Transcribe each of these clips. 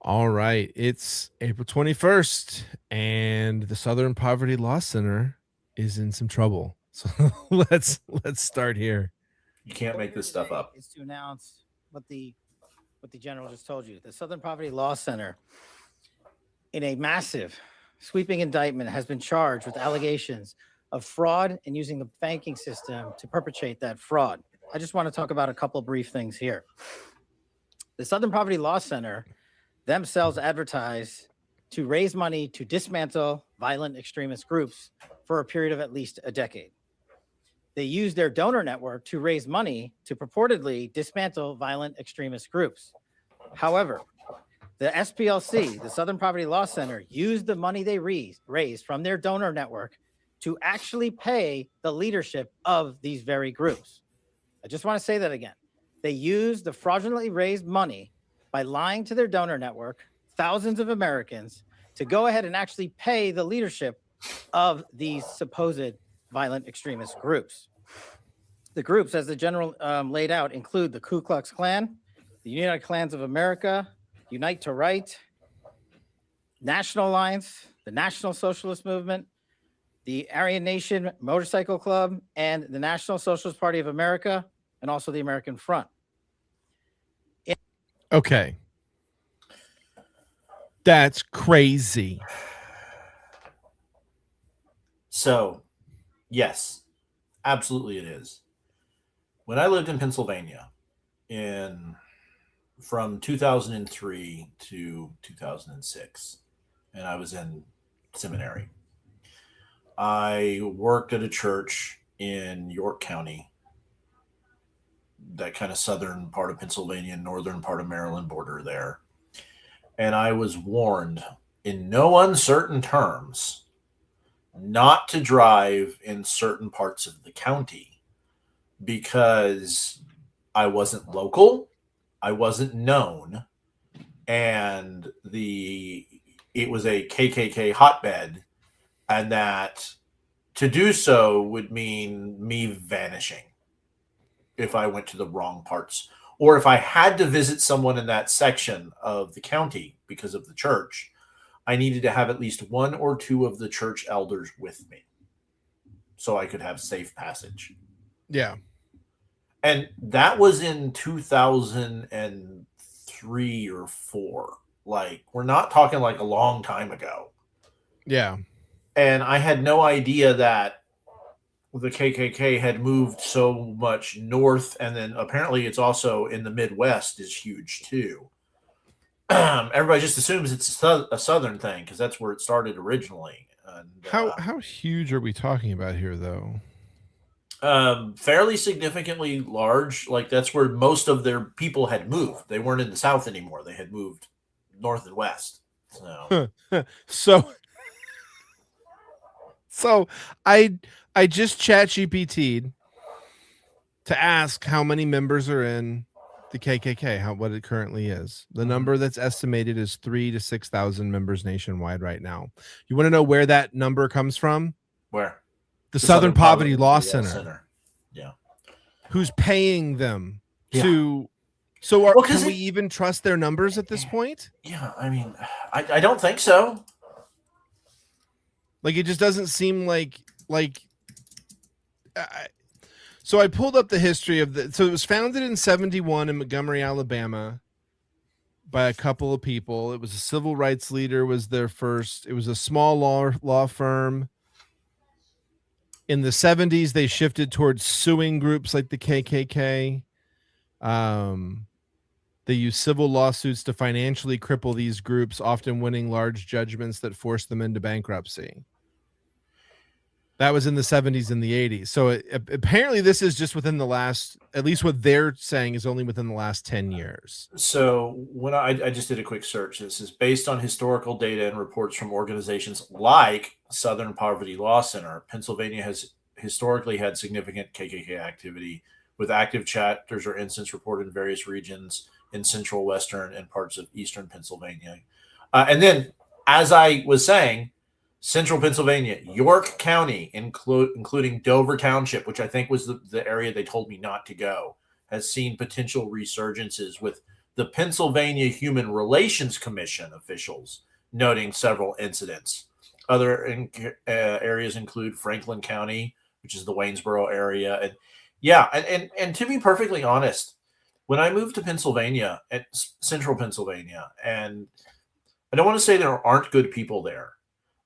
All right, it's April 21st, and the Southern Poverty Law Center is in some trouble. So let's start here. You can't What make we're here this stuff today up. is to announce what the general just told you. The Southern Poverty Law Center, in a massive, sweeping indictment, has been charged with allegations of fraud and using the banking system to perpetrate that fraud. I just want to talk about a couple of brief things here. The Southern Poverty Law Center themselves advertise to raise money to dismantle violent extremist groups for a period of at least a decade. They use their donor network to raise money to purportedly dismantle violent extremist groups. However, the SPLC, the Southern Poverty Law Center, used the money they raised from their donor network to actually pay the leadership of these very groups. I just want to say that again. They used the fraudulently raised money by lying to their donor network, thousands of Americans, to go ahead and actually pay the leadership of these supposed violent extremist groups. The groups, as the general laid out, include the Ku Klux Klan, the United Klans of America, Unite to Right, National Alliance, the National Socialist Movement, the Aryan Nation Motorcycle Club, and the National Socialist Party of America, and also the American Front. Okay. That's crazy. So, yes, absolutely it is. When I lived in Pennsylvania from 2003 to 2006, and I was in seminary, I worked at a church in York County, that kind of southern part of Pennsylvania, northern part of Maryland border there. And I was warned in no uncertain terms not to drive in certain parts of the county because I wasn't local, I wasn't known, and it was a KKK hotbed, and that to do so would mean me vanishing if I went to the wrong parts, or if I had to visit someone in that section of the county because of the church, I needed to have at least one or two of the church elders with me so I could have safe passage. Yeah. And that was in 2003 or 4. Like, we're not talking like a long time ago. Yeah. And I had no idea that the KKK had moved so much north, and then apparently it's also in the Midwest is huge too. Everybody just assumes it's a southern thing because that's where it started originally. And, How huge are we talking about here, though? fairly significantly large. Like, that's where most of their people had moved. They weren't in the South anymore. They had moved north and west. So, so I just chat GPT'd to ask how many members are in the KKK, what it currently is. The number that's estimated is 3,000 to 6,000 members nationwide right now. You want to know where that number comes from? Where? The Southern Poverty Law Center. Yeah. Who's paying them to? So can we even trust their numbers at this point? Yeah, I mean, I don't think so. Like, it just doesn't seem like. So I pulled up the history of so it was founded in 1971 in Montgomery, Alabama, by a couple of people. It was a civil rights leader was their first. It was a small law firm. In the 1970s, they shifted towards suing groups like the KKK. They use civil lawsuits to financially cripple these groups, often winning large judgments that force them into bankruptcy. That was in the 1970s and the 1980s. So apparently this is just within the last, at least what they're saying is only within the last 10 years. So when I just did a quick search, this is based on historical data and reports from organizations like Southern Poverty Law Center. Pennsylvania has historically had significant KKK activity with active chapters or incidents reported in various regions in central, western, and parts of eastern Pennsylvania. And then, as I was saying, central Pennsylvania, York County, including Dover Township, which I think was the area they told me not to go, has seen potential resurgences with the Pennsylvania Human Relations Commission officials, noting several incidents. Other areas include Franklin County, which is the Waynesboro area. And yeah, and to be perfectly honest, when I moved to Pennsylvania, at central Pennsylvania, and I don't want to say there aren't good people there,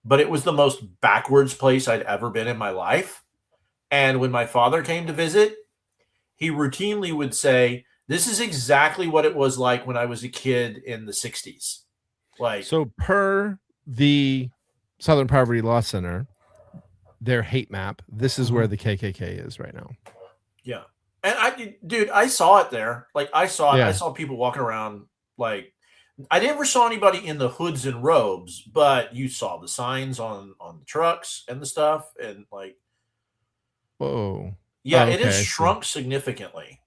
but it was the most backwards place I'd ever been in my life. And when my father came to visit, he routinely would say, "This is exactly what it was like when I was a kid in the 60s." Like, so per the Southern Poverty Law Center, their hate map, this is where the KKK is right now. yeah. And I saw it there. Like, I saw it. Yeah. I saw people walking around. Like, I never saw anybody in the hoods and robes, but you saw the signs on the trucks and the stuff. And like, Whoa. yeah, Oh, it okay, has I see. shrunk significantly.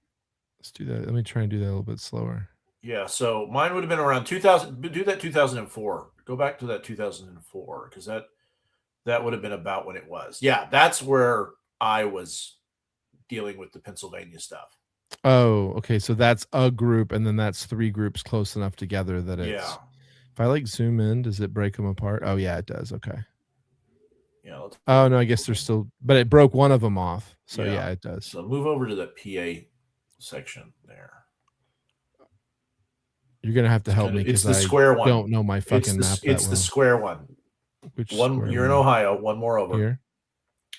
Let's do that. Let me try and do that a little bit slower. Yeah. So mine would have been around 2000. Do that 2004. Go back to that 2004, because that would have been about when it was. Yeah, that's where I was dealing with the Pennsylvania stuff. Oh, okay. So that's a group, and then that's 3 groups close enough together that it's. Yeah. If I like zoom in, does it break them apart? Oh yeah, it does. Okay. Yeah. Oh no, I guess there's still, but it broke one of them off. So Yeah. yeah, it does. So move over to the PA section there. You're gonna have to help me It's because the I square one. don't know my fucking map that It's the well. square one. Which One. square You're in one? Ohio. One more over. Here.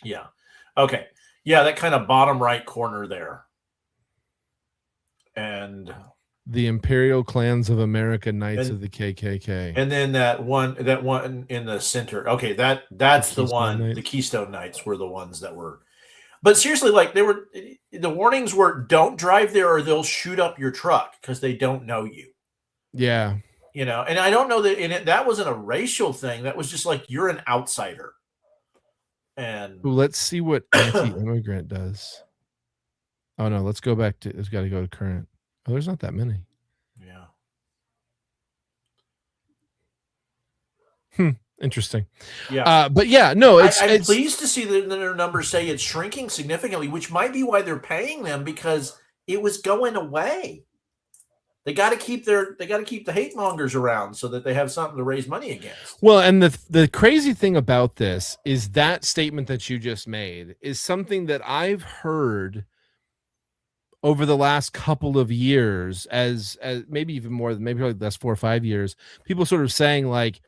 Yeah. Okay. Yeah, that kind of bottom right corner there. And The Imperial Clans of America, Knights of the KKK. and then that one in the center. Okay, that's the Keystone one. Knights. The Keystone Knights were the ones that were. But seriously, like, the warnings were, don't drive there or they'll shoot up your truck because they don't know you. Yeah. You know, and I don't know that that wasn't a racial thing. That was just like, you're an outsider. And Ooh, let's see what anti-immigrant does. Oh no, let's go back to. It's got to go to current. Oh, there's not that many. yeah. Interesting. Yeah. But yeah, no, I'm it's pleased to see that their numbers say it's shrinking significantly, which might be why they're paying them, because it was going away. They got to keep the hate mongers around so that they have something to raise money against. well, and the crazy thing about this is that statement that you just made is something that I've heard over the last couple of years, as maybe even more than maybe like the last 4 or 5 years, people sort of saying like,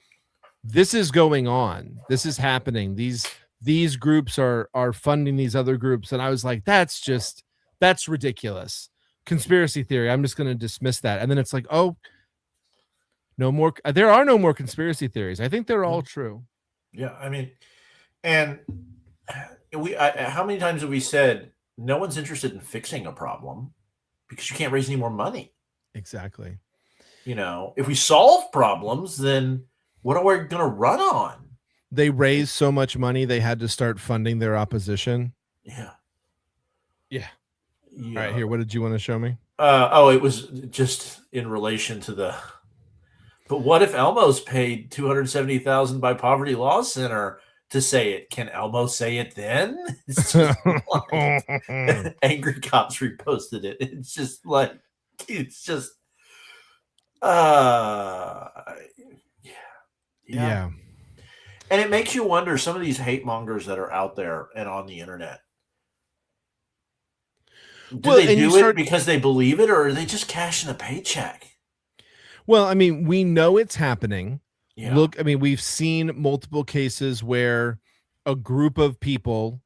this is going on, this is happening, these groups are funding these other groups, and I was like, that's ridiculous. Conspiracy theory. I'm just going to dismiss that. And then it's like, oh, no more. There are no more conspiracy theories. I think they're all true. Yeah, I mean, and how many times have we said no one's interested in fixing a problem because you can't raise any more money? Exactly. You know, if we solve problems, then what are we going to run on? They raised so much money, they had to start funding their opposition. Yeah. All right, here. What did you want to show me? It was just in relation to the. But what if Elmo's paid $270,000 by Poverty Law Center to say it? Can Elmo say it then? It's just like, Angry Cops reposted it. It's just like, Yeah. And it makes you wonder, some of these hate mongers that are out there and on the internet. Do they do it because they believe it, or are they just cashing a paycheck? Well, I mean, we know it's happening. Yeah. Look, I mean, we've seen multiple cases where a group of people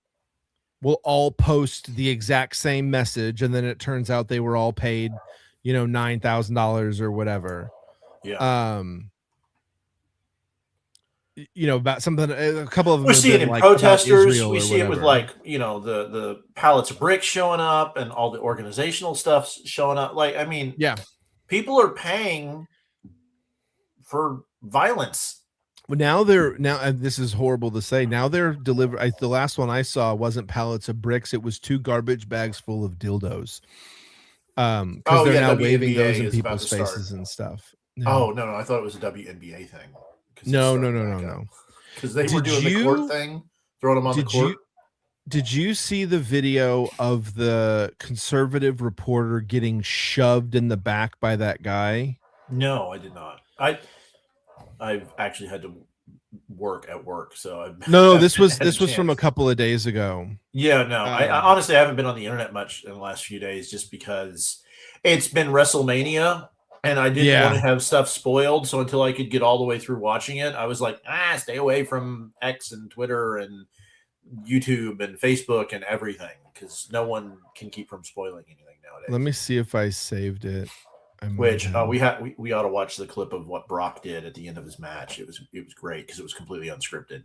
will all post the exact same message, and then it turns out they were all paid, $9,000 or whatever. Yeah. About something. A couple of them. We see it in like protesters. We or see it with whatever. the pallets of bricks showing up and all the organizational stuff showing up. Like, I mean, yeah, people are paying for violence. Well, now and this is horrible to say. Now they're delivering. The last one I saw wasn't pallets of bricks. It was 2 garbage bags full of dildos. Because they're now waving those in people's faces and stuff. No. Oh no! I thought it was a WNBA thing. No. Because they were doing the court thing, throwing them on the court. did you see the video of the conservative reporter getting shoved in the back by that guy? No, I did not. I've actually had to work at work, so I've No, this haven't had was from a chance. couple of days ago. Yeah, no, I honestly haven't been on the internet much in the last few days, just because it's been WrestleMania, and I didn't want to have stuff spoiled. So until I could get all the way through watching it, I was like, stay away from X and Twitter and YouTube and Facebook and everything, because no one can keep from spoiling anything nowadays. Let me see if I saved it. Which we ought to watch the clip of what Brock did at the end of his match. It was great because it was completely unscripted.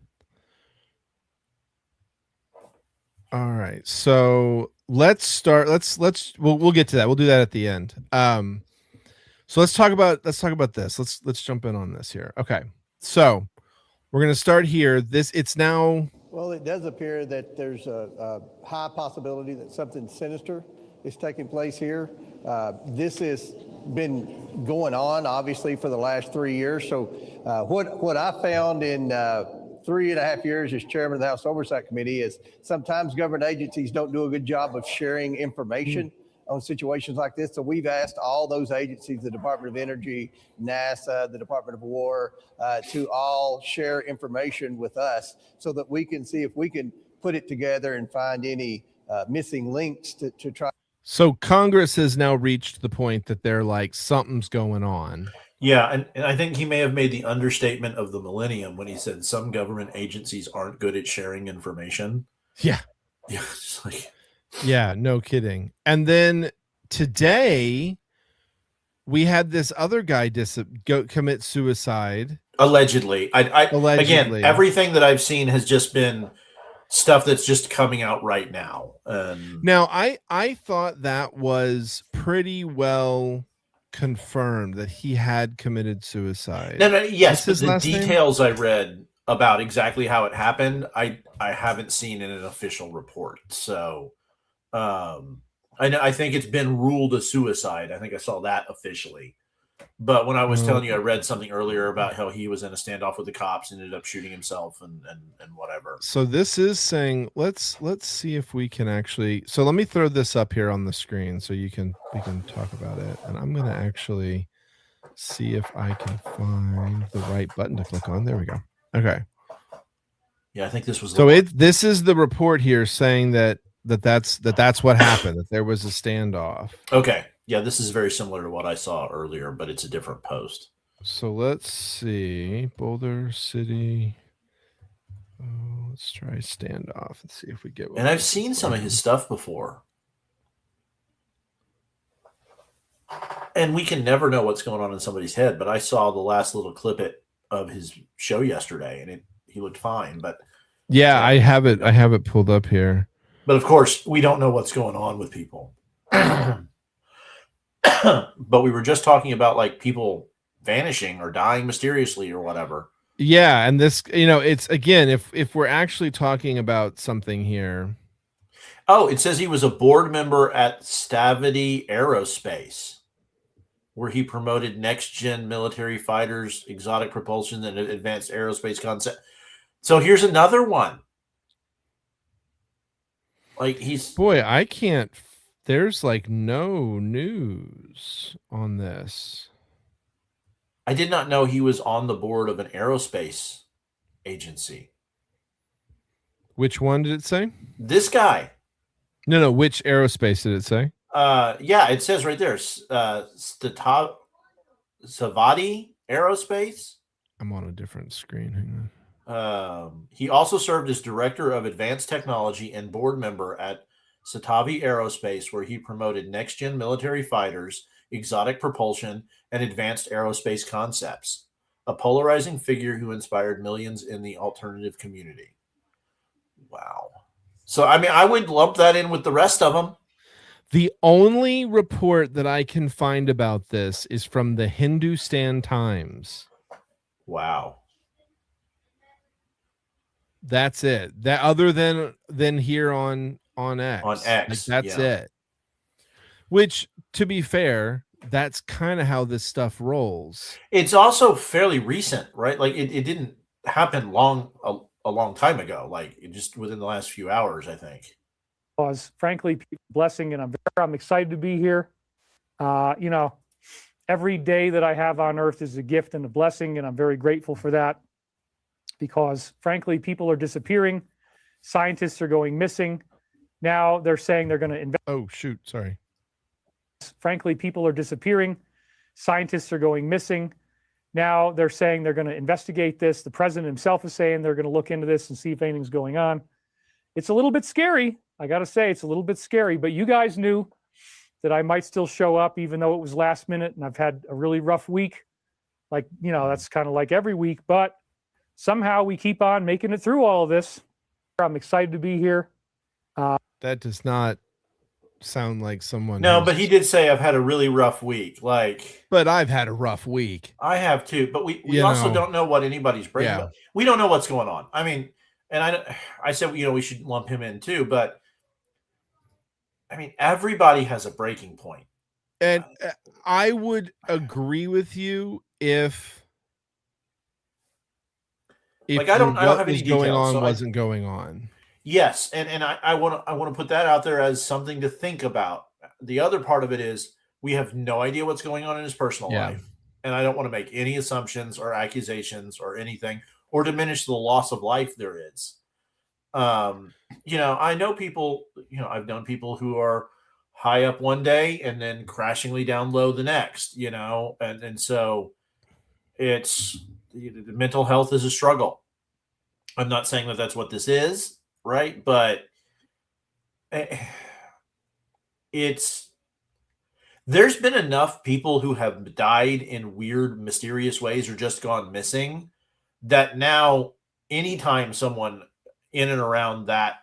All right, so let's start. We'll get to that. We'll do that at the end. So let's talk about this. Let's jump in on this here. Okay, so we're gonna start here. It's now. Well, it does appear that there's a high possibility that something sinister is taking place here. This has been going on, obviously, for the last 3 years. So what I found in 3.5 years as chairman of the House Oversight Committee is sometimes government agencies don't do a good job of sharing information on situations like this. So we've asked all those agencies, the Department of Energy, NASA, the Department of War, to all share information with us so that we can see if we can put it together and find any missing links to try. So Congress has now reached the point that they're like, something's going on. Yeah, and I think he may have made the understatement of the millennium when he said some government agencies aren't good at sharing information. Yeah. Yeah, it's like, yeah, no kidding. And then today we had this other guy commit suicide. Allegedly. Allegedly. Again, everything that I've seen has just been stuff that's just coming out right now. Now, I thought that was pretty well confirmed that he had committed suicide. No, yes, but the name? details I read about exactly how it happened, I haven't seen in an official report. So I think it's been ruled a suicide. I think I saw that officially. But when I was telling you, I read something earlier about how he was in a standoff with the cops and ended up shooting himself and whatever. So this is saying, let's see if we can actually. So let me throw this up here on the screen so we can talk about it. And I'm gonna actually see if I can find the right button to click on. There we go. Okay. Yeah, I think this was. So this is the report here saying that's what happened. That there was a standoff. Okay. Yeah, this is very similar to what I saw earlier, but it's a different post. So let's see. Boulder City. Oh, let's try standoff and see if we get. And I've seen some of his stuff before. And we can never know what's going on in somebody's head, but I saw the last little clip of his show yesterday, and he looked fine. But yeah, I have it pulled up here. But of course, we don't know what's going on with people. But we were just talking about like people vanishing or dying mysteriously or whatever. Yeah, and this, it's again, if we're actually talking about something here. Oh, it says he was a board member at Stavity Aerospace, where he promoted next-gen military fighters, exotic propulsion, and advanced aerospace concept. So here's another one. Like I can't. There's like no news on this. I did not know he was on the board of an aerospace agency. Which one did it say? This guy. No. Which aerospace did it say? Yeah, it says right there, Savati Aerospace. I'm on a different screen. Hang on. He also served as director of advanced technology and board member at Satavi Aerospace, where he promoted next-gen military fighters, exotic propulsion, and advanced aerospace concepts. A polarizing figure who inspired millions in the alternative community. Wow. So, I mean, I would lump that in with the rest of them. The only report that I can find about this is from the Hindustan Times. Wow. That's it. That other than here on X. On X. Like, that's it. Which, to be fair, that's kind of how this stuff rolls. It's also fairly recent, right? Like it didn't happen long a long time ago, like just within the last few hours, I think. Because frankly, blessing, and I'm excited to be here. You know, every day that I have on earth is a gift and a blessing, and I'm very grateful for that. Because frankly, people are disappearing, scientists are going missing. Now they're saying they're going to invest. Oh shoot, sorry. Frankly, people are disappearing, scientists are going missing. Now they're saying they're going to investigate this. The president himself is saying they're going to look into this and see if anything's going on. It's a little bit scary. I got to say, it's a little bit scary, but you guys knew that I might still show up, even though it was last minute and I've had a really rough week. Like, you know, that's kind of like every week, but somehow we keep on making it through all of this. I'm excited to be here. That does not sound like someone. No, who's- but he did say I've had a really rough week. Like, But I've had a rough week. I have too, but we You also know. don't know what anybody's breaking. Yeah. We don't know what's going on. I mean, and I said, you know, we should lump him in too, but I mean, everybody has a breaking point. And I would agree with you if Like, I don't what have any was going details, on so wasn't going on. Yes, and I want to put that out there as something to think about. The other part of it is we have no idea what's going on in his personal Yeah. life, and I don't want to make any assumptions or accusations or anything or diminish the loss of life there is. You know, I know people. You know, I've known people who are high up one day and then crashingly down low the next. You know, and so it's mental health is a struggle. I'm not saying that that's what this is, right? But there's been enough people who have died in weird, mysterious ways or just gone missing that now anytime someone in and around that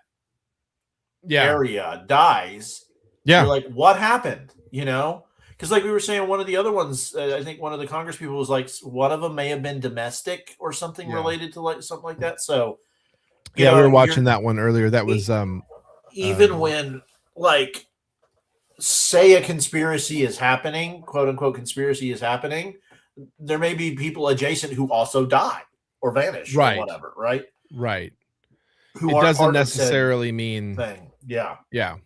area dies, Yeah. you're like, what happened? You know? Because like we were saying, one of the other ones, I think one of the Congress people was like, one of them may have been domestic or something Yeah. related to like something like that. So you Yeah, know, we were you're- watching that one earlier. That was even when like say a conspiracy is happening, quote unquote conspiracy is happening, there may be people adjacent who also die or vanish Right. or whatever, right? right. Who It aren't doesn't part of said necessarily mean thing. Yeah. yeah.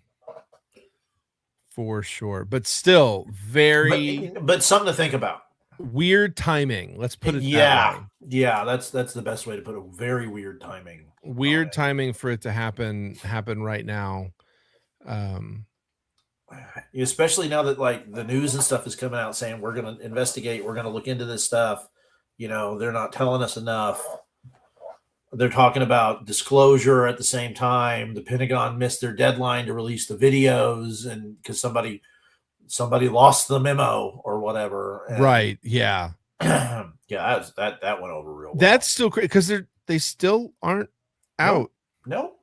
For sure. But still very But something to think about. weird timing. Let's put it that Yeah. way. Yeah, that's the best way to put it. Very weird timing. Weird on it. timing for it to happen right now. Especially now that like the news and stuff is coming out saying we're going to investigate, we're going to look into this stuff. You know, they're not telling us enough. They're talking about disclosure at the same time. The Pentagon missed their deadline to release the videos, and because somebody lost the memo or whatever. And, Right. Yeah. yeah, that went over real well. That's still crazy because they still aren't out. no,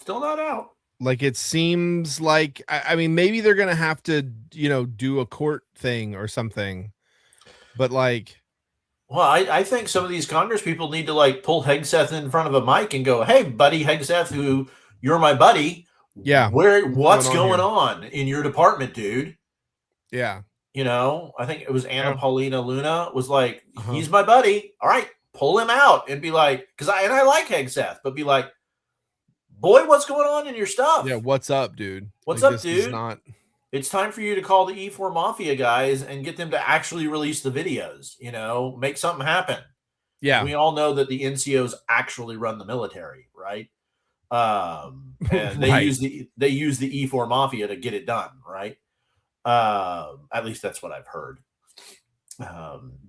still not out. Like it seems like I mean maybe they're gonna have to, you know, do a court thing or something. But like Well, I think some of these Congress people need to like pull Hegseth in front of a mic and go, "Hey, buddy Hegseth, who you're my buddy. Yeah. What's going going on on in your department, dude?" yeah. You know, I think it was Anna Yeah. Paulina Luna was like, Uh-huh. "He's my buddy. All right, pull him out," and be like, "Because I like Hegseth, but be like, boy, what's going on in your stuff? Yeah, what's up, dude? What's Like, up, this is dude? not It's time for you to call the E4 Mafia guys and get them to actually release the videos. You know, make something happen." yeah. We all know that the NCOs actually run the military, right? And they Right. use the E4 Mafia to get it done, right? At least that's what I've heard.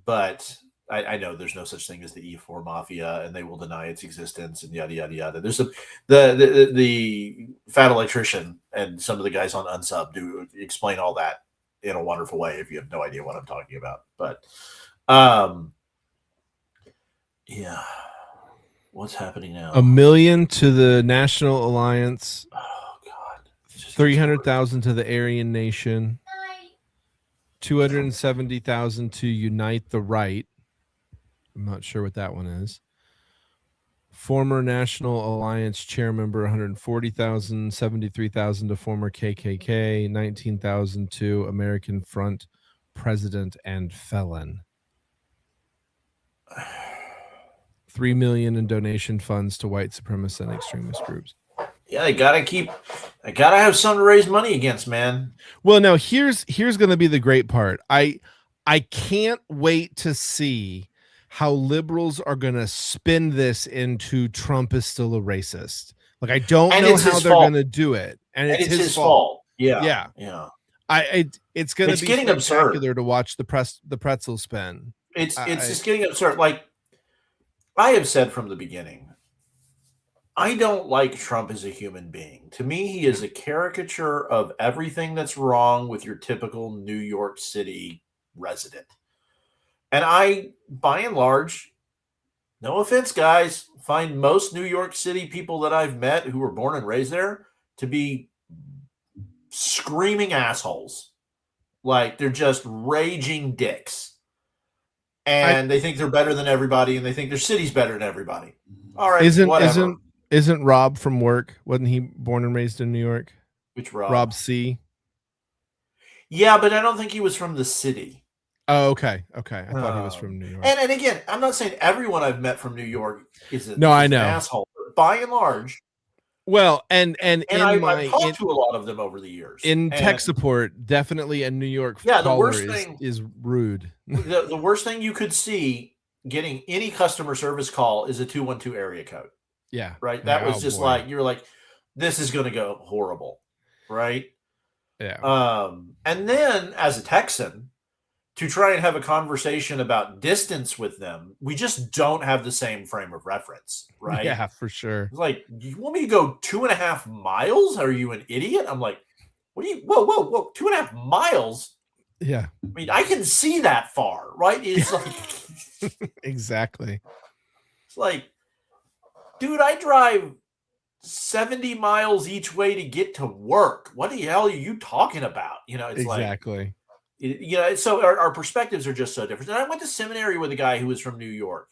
But I know there's no such thing as the E4 Mafia, and they will deny its existence and yada yada yada. There's the Fat Electrician and some of the guys on Unsub do explain all that in a wonderful way. If you have no idea what I'm talking about, but yeah, what's happening now? $1 million to the National Alliance, Oh God, It's just 300,000 to the Aryan Nation, 270,000 to Unite the Right. I'm not sure what that one is. Former National Alliance chair member, 140,000, 73,000 to former KKK, 19,000 to American Front president and felon. $3 million in donation funds to white supremacist and extremist groups. Yeah, they gotta have something to raise money against, man. Well, now here's going to be the great part. I can't wait to see how liberals are going to spin this into Trump is still a racist. Like, I don't And know it's how his they're fault. going to do it, and it's his fault. Yeah. Yeah. Yeah. It's going to It's be getting absurd. spectacular to watch the pretzel spin. It's just getting absurd. Like I have said from the beginning, I don't like Trump as a human being. To me, he is a caricature of everything that's wrong with your typical New York City resident. And I, by and large, no offense, guys, find most New York City people that I've met who were born and raised there to be screaming assholes. Like they're just raging dicks. And they think they're better than everybody, and they think their city's better than everybody. All right, whatever. Isn't Rob from work? Wasn't he born and raised in New York? Which Rob? Rob C. Yeah, but I don't think he was from the city. Oh, okay. I thought he was from New York. And again, I'm not saying everyone I've met from New York is No, I an know. asshole. By and large, Well, and I've talked to a lot of them over the years. in And tech support, definitely a New York Yeah, the caller worst thing- is rude. the worst thing you could see getting any customer service call is a 212 area code, Yeah. right? That Oh, was just boy. like, you're like, this is going to go horrible, right? Yeah. And then as a Texan, to try and have a conversation about distance with them, we just don't have the same frame of reference, right? Yeah, for sure. It's like, you want me to go 2.5 miles? Are you an idiot? I'm like, what do you, whoa, 2.5 miles? Yeah. I mean, I can see that far, right? It's like, Exactly. it's like, dude, I drive 70 miles each way to get to work. What the hell are you talking about? You know, it's like, Exactly. So our perspectives are just so different. And I went to seminary with a guy who was from New York,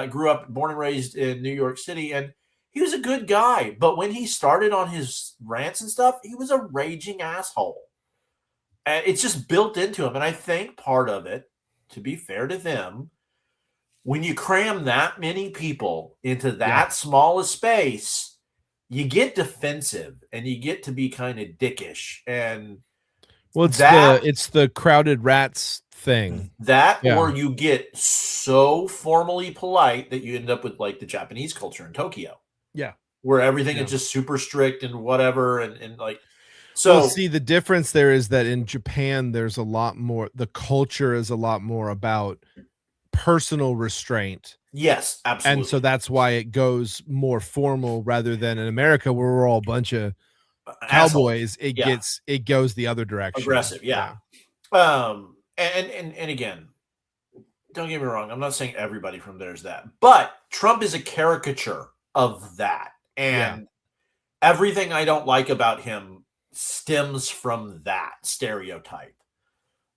grew up, born and raised in New York City, and he was a good guy. But when he started on his rants and stuff, he was a raging asshole. And it's just built into him. And I think part of it, to be fair to them, when you cram that many people into that small a space, you get defensive and you get to be kind of dickish. And Well, it's the crowded rats thing. or you get so formally polite that you end up with like the Japanese culture in Tokyo. Yeah. Where everything is just super strict and whatever. And like, so well, see, the difference there is that in Japan, there's a lot more, the culture is a lot more about personal restraint. yes, absolutely. And so that's why it goes more formal rather than in America where we're all a bunch of cowboys. It goes the other direction. Aggressive. Yeah. And again, don't get me wrong. I'm not saying everybody from there is that, but Trump is a caricature of that. And everything I don't like about him stems from that stereotype.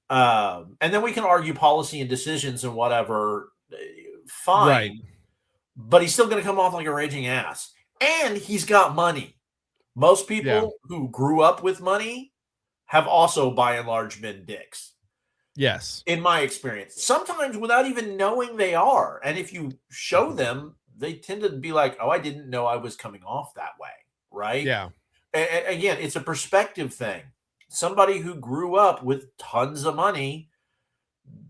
And then we can argue policy and decisions and whatever. Fine. Right. But he's still going to come off like a raging ass. And he's got money. Most people who grew up with money have also, by and large, been dicks. Yes. In my experience, sometimes without even knowing they are. And if you show them, they tend to be like, oh, I didn't know I was coming off that way. Right. Yeah. And again, it's a perspective thing. Somebody who grew up with tons of money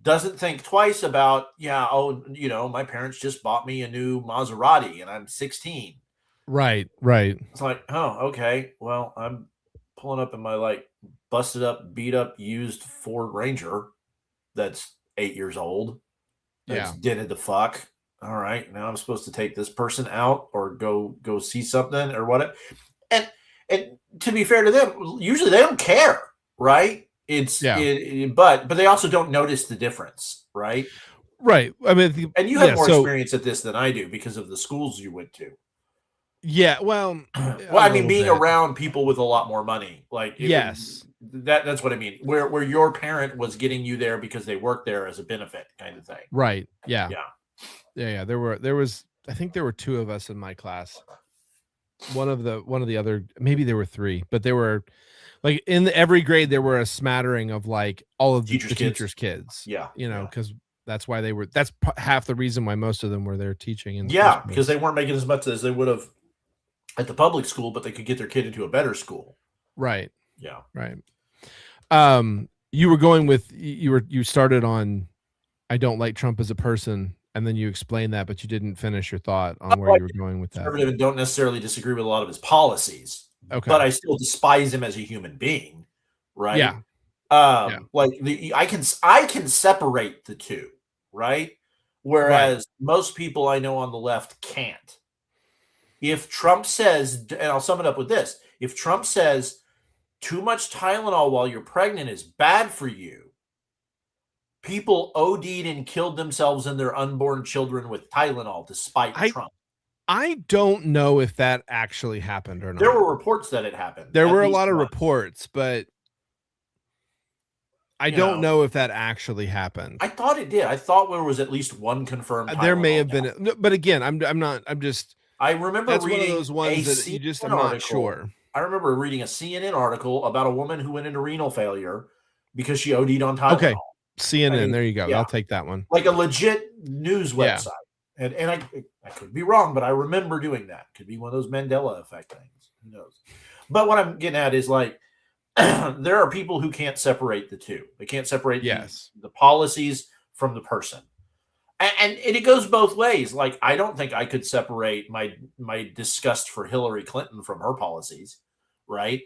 doesn't think twice about, my parents just bought me a new Maserati and I'm 16. Right. It's like, oh, okay. Well, I'm pulling up in my like busted up, beat up, used Ford Ranger that's 8 years old. That's dented the fuck. All right. Now I'm supposed to take this person out or go see something or what. And to be fair to them, usually they don't care, right? But they also don't notice the difference, right? Right. I mean, and you have more experience at this than I do because of the schools you went to. Yeah, well, I mean, being around people with a lot more money, like that's what I mean. Where your parent was getting you there because they worked there as a benefit, kind of thing. Right. Yeah. Yeah. There was. I think there were 2 of us in my class. One of the other, maybe there were 3, but there were like in every grade there were a smattering of like all of the teachers' kids. Yeah. Because That's why that's half the reason why most of them were there teaching. In the Yeah, first because place. they weren't making as much as they would have at the public school, but they could get their kid into a better school. Right. Yeah. Right. You were going with you started on I don't like Trump as a person, and then you explained that, but you didn't finish your thought on where you were going with that. Conservative and don't necessarily disagree with a lot of his policies, Okay. but I still despise him as a human being, right? Yeah. Like I can separate the two, right? Whereas most people I know on the left can't. If Trump says, and I'll sum it up with this, if Trump says too much Tylenol while you're pregnant is bad for you, people OD'd and killed themselves and their unborn children with Tylenol despite Trump. I don't know if that actually happened or not. There were reports that it happened. There were a lot of reports, but I don't know if that actually happened. I thought it did. I thought there was at least one confirmed. There may have been, but again, I'm just. I remember that's reading one of those ones that you just. I'm not sure. I remember reading a CNN article about a woman who went into renal failure because she OD'd on Tylenol. Okay, CNN. There you go. I'll take that one. Like a legit news website, and I could be wrong, but I remember doing that. Could be one of those Mandela effect things. Who knows? But what I'm getting at is like. There are people who can't separate the two. They can't separate the policies from the person. And it goes both ways. Like, I don't think I could separate my disgust for Hillary Clinton from her policies, right?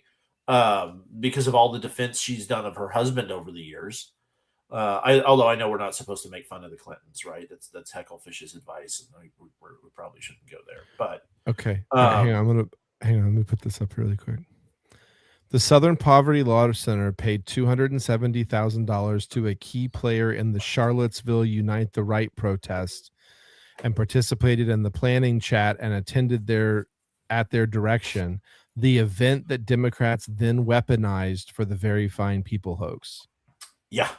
Because of all the defense she's done of her husband over the years. Although I know we're not supposed to make fun of the Clintons, right? That's Heckle-Fish's advice. And we probably shouldn't go there. But okay. Hang on. Let me put this up really quick. The Southern Poverty Law Center paid $270,000 to a key player in the Charlottesville Unite the Right protest and participated in the planning chat and attended at their direction, the event that Democrats then weaponized for the Very Fine People hoax. Yeah.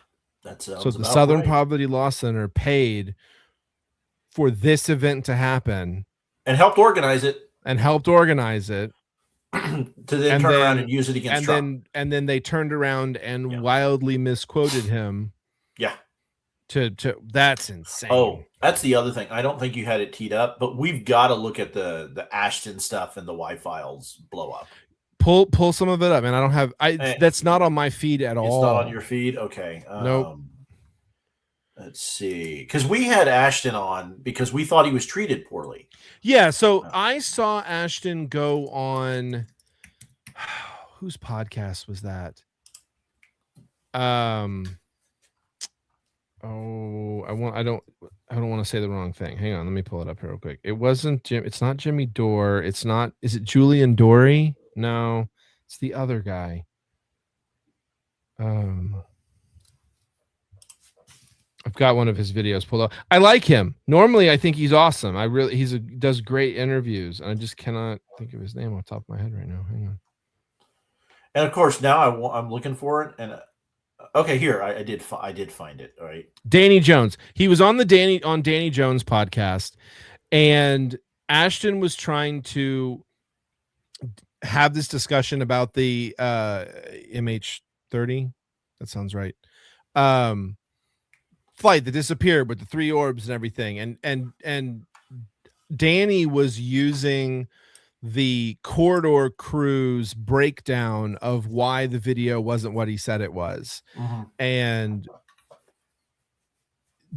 That's so the Southern Poverty Law Center paid for this event to happen. And helped organize it. To then turn around and use it against Trump. And then they turned around and wildly misquoted him. Yeah. To that's insane. Oh, that's the other thing. I don't think you had it teed up, but we've got to look at the Ashton stuff and the Y-Files blow up. Pull some of it up, and I don't have that's not on my feed at all. It's not on your feed? Okay. Nope. Let's see. Because we had Ashton on because we thought he was treated poorly. Yeah, so I saw Ashton go on whose podcast was that? I don't want to say the wrong thing. Hang on, let me pull it up here real quick. It wasn't Jim, it's not Jimmy Dore. It's not, is it Julian Dory? No, it's the other guy. I've got one of his videos pulled up. I like him. Normally, I think he's awesome. Does great interviews, and I just cannot think of his name off the top of my head right now. Hang on. And of course, now I'm looking for it. And okay, here I did find it. All right, Danny Jones. He was on Danny Jones podcast, and Ashton was trying to have this discussion about the MH30. That sounds right. Flight that disappeared with the 3 orbs and everything, and Danny was using the Corridor Cruise breakdown of why the video wasn't what he said it was. And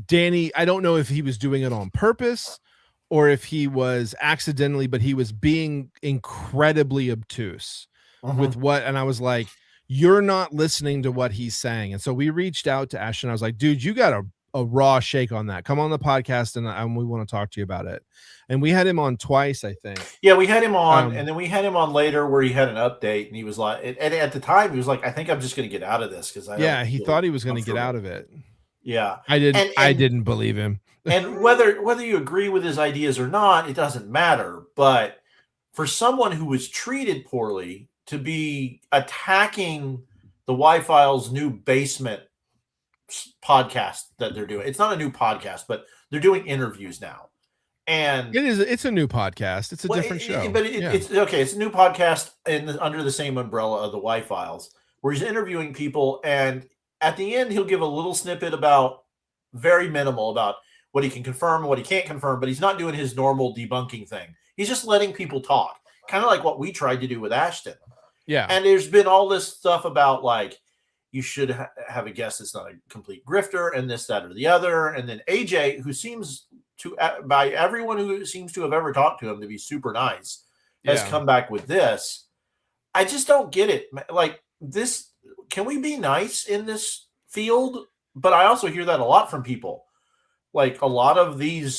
Danny, I don't know if he was doing it on purpose or if he was accidentally, but he was being incredibly obtuse with what, and I was like, you're not listening to what he's saying. And so we reached out to Ashton. I was like, dude, you got a raw shake on that. Come on the podcast and we want to talk to you about it. And we had him on twice, I think. Yeah, we had him on, and then we had him on later where he had an update, and he was like, and at the time he was like, I think I'm just going to get out of this because he thought he was going to get out of it. Yeah, I didn't believe him. And whether you agree with his ideas or not, it doesn't matter. But for someone who was treated poorly to be attacking the Y-Files' new basement podcast that they're doing. It's not a new podcast, but they're doing interviews now. And it's a new podcast. It's a different show. But it's okay. It's a new podcast under the same umbrella of the Y-Files, where he's interviewing people. And at the end, he'll give a little snippet about very minimal about what he can confirm and what he can't confirm, but he's not doing his normal debunking thing. He's just letting people talk, kind of like what we tried to do with Ashton. Yeah. And there's been all this stuff about like, you should have a guest that's not a complete grifter and this, that, or the other. And then AJ, who seems to, by everyone who seems to have ever talked to him, to be super nice, has come back with this. I just don't get it. Like this, can we be nice in this field? But I also hear that a lot from people. Like a lot of the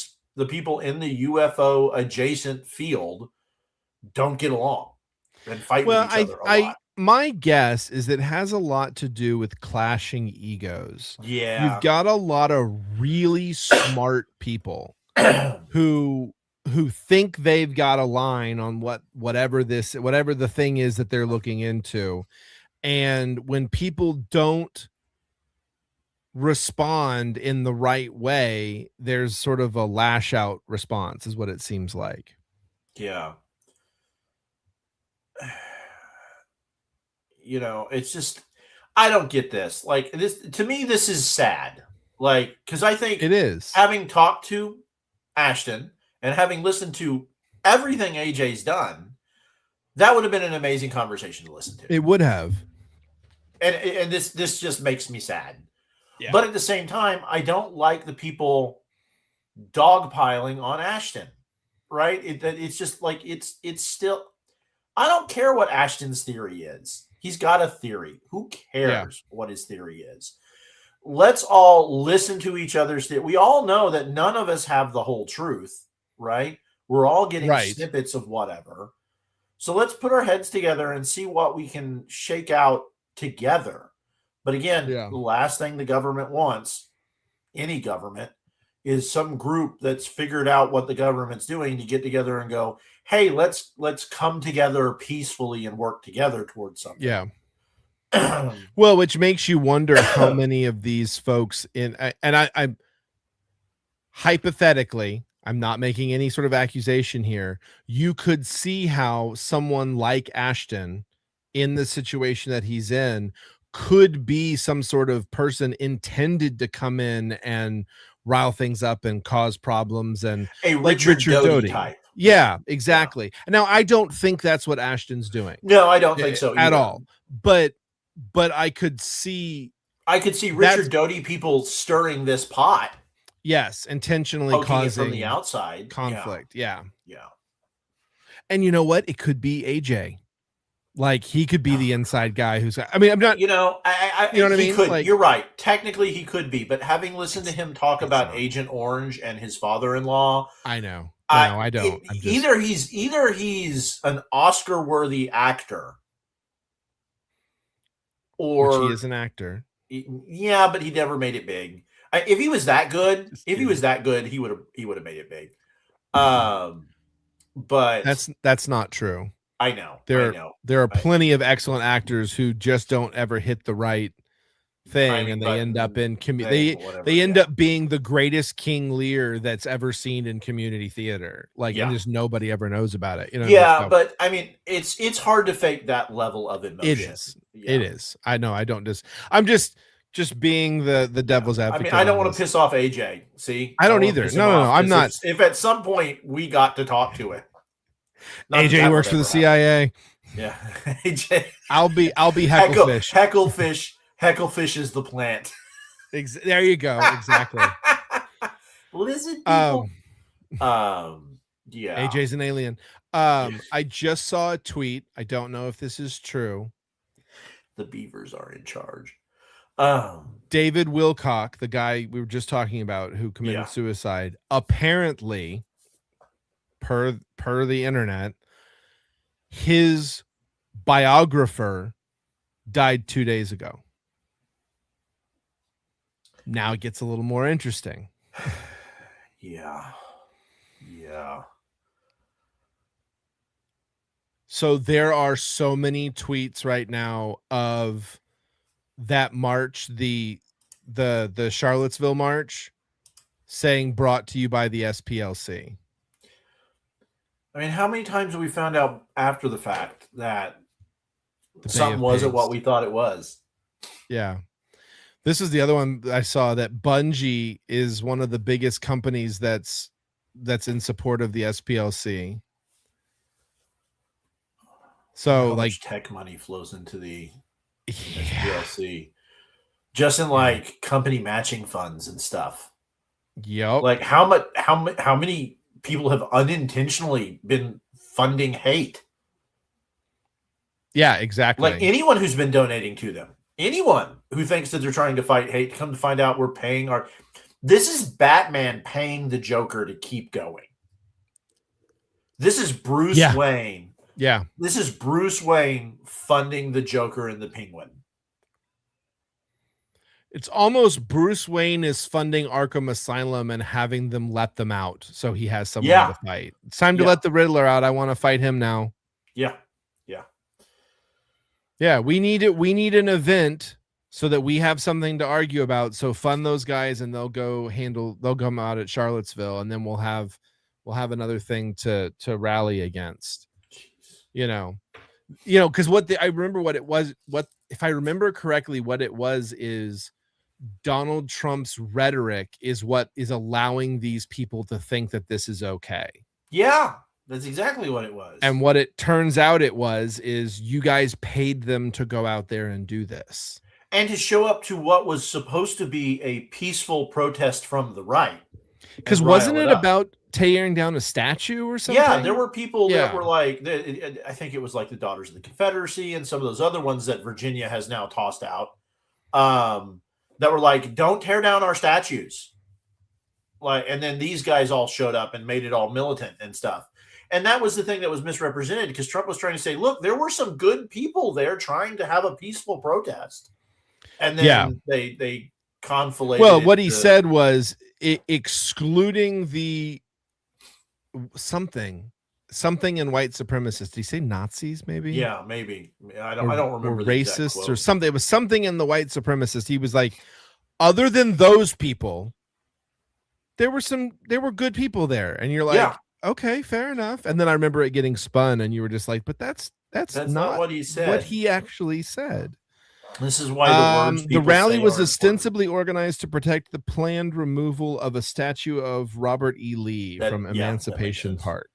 people in the UFO adjacent field don't get along and fight with each other a lot. My guess is that it has a lot to do with clashing egos. Yeah. You've got a lot of really smart people who think they've got a line on whatever the thing is that they're looking into. And when people don't respond in the right way, there's sort of a lash out response, is what it seems like. Yeah. You know, it's just, I don't get this. Like this, to me, this is sad. Like, because I think it is, having talked to Ashton and having listened to everything AJ's done, that would have been an amazing conversation to listen to. It would have. And this just makes me sad. Yeah. But at the same time, I don't like the people dogpiling on Ashton, right? It's just like, it's still, I don't care what Ashton's theory is. He's got a theory. Who cares what his theory is? Let's all listen to each other's theory. We all know that none of us have the whole truth, right? We're all getting snippets of whatever. So let's put our heads together and see what we can shake out together. But again, the last thing the government wants, any government, is some group that's figured out what the government's doing to get together and go, hey, let's come together peacefully and work together towards something. Yeah. Well, which makes you wonder how many of these folks I'm hypothetically, I'm not making any sort of accusation here. You could see how someone like Ashton in the situation that he's in could be some sort of person intended to come in and rile things up and cause problems, and a like Richard Doty type. Yeah, exactly. Yeah. Now, I don't think that's what Ashton's doing. No, I don't think so at all. But I could see Richard Doty people stirring this pot. Yes, intentionally causing from the outside conflict. Yeah. Yeah. And you know what? It could be AJ. Like he could be the inside guy who's, I mean, I'm not, you know, you know what I mean? Could, like, you're right. Technically he could be, but having listened to him talk about Agent Orange and his father-in-law, I know. No, I don't. Either he's an Oscar-worthy actor, or which he is an actor. Yeah, but he never made it big. If he was that good, he would have made it big. But that's not true. I know. There are plenty of excellent actors who just don't ever hit the right thing, and they end up in they end up being the greatest King Lear that's ever seen in community theater. Like, and just nobody ever knows about it. You know? Yeah, but I mean, it's hard to fake that level of emotion. It is. Yeah. It is. I know. I don't I'm just being the devil's advocate. I mean, I don't want to piss off AJ. See, I don't either. No. I'm not. If at some point we got to talk to it. AJ works for the CIA. Yeah, AJ. I'll be Hecklefish. Hecklefish is the plant. There you go. Exactly. Lizard people. Yeah. AJ's an alien. I just saw a tweet. I don't know if this is true. The Beavers are in charge. David Wilcock, the guy we were just talking about who committed suicide, apparently, per the internet, his biographer died 2 days ago. Now it gets a little more interesting. Yeah. So there are so many tweets right now of that march, the Charlottesville march, saying brought to you by the SPLC. I mean, how many times have we found out after the fact that something wasn't what we thought it was? Yeah. This is the other one I saw, that Bungie is one of the biggest companies that's in support of the SPLC. So How like, much tech money flows into the yeah, SPLC, just in like company matching funds and stuff. yep, Like how many people have unintentionally been funding hate? yeah, exactly. Like anyone who's been donating to them, anyone who thinks that they're trying to fight hate, come to find out we're paying our. This is Batman paying the Joker to keep going. This is Bruce Yeah. Wayne. Yeah. This is Bruce Wayne funding the Joker and the Penguin. It's almost Bruce Wayne is funding Arkham Asylum and having them let them out so he has someone Yeah. to fight. It's time to Yeah. let the Riddler out. I want to fight him now. Yeah. Yeah, we need it. We need an event so that we have something to argue about. So fund those guys and they'll come out at Charlottesville, and then we'll have another thing to rally against. You know, because I remember what it was. What if I remember correctly? What it was is Donald Trump's rhetoric is what is allowing these people to think that this is okay. Yeah. That's exactly what it was. And what it turns out is you guys paid them to go out there and do this. And to show up to what was supposed to be a peaceful protest from the right. Because and wasn't rile it up. about tearing down a statue or something? Yeah, there were people that Yeah. were like, I think it was like the Daughters of the Confederacy and some of those other ones that Virginia has now tossed out, that were like, don't tear down our statues. Like, and then these guys all showed up and made it all militant and stuff. And that was the thing that was misrepresented, because Trump was trying to say, look, there were some good people there trying to have a peaceful protest. And then Yeah. they conflated. Well, what he into- said was excluding the something in white supremacists. Did he say Nazis? Maybe. Yeah, maybe. I don't Or remember the exact racists or quote. something. It was something in the white supremacists. He was like, other than those people, there were good people there, and you're like, Yeah. okay, fair enough. And then I remember it getting spun, and you were just like, but that's not what he said. What he actually said. This is why the words The people rally say was are ostensibly organized to protect the planned removal of a statue of Robert E. Lee That- from yeah, that makes Emancipation sense. Park.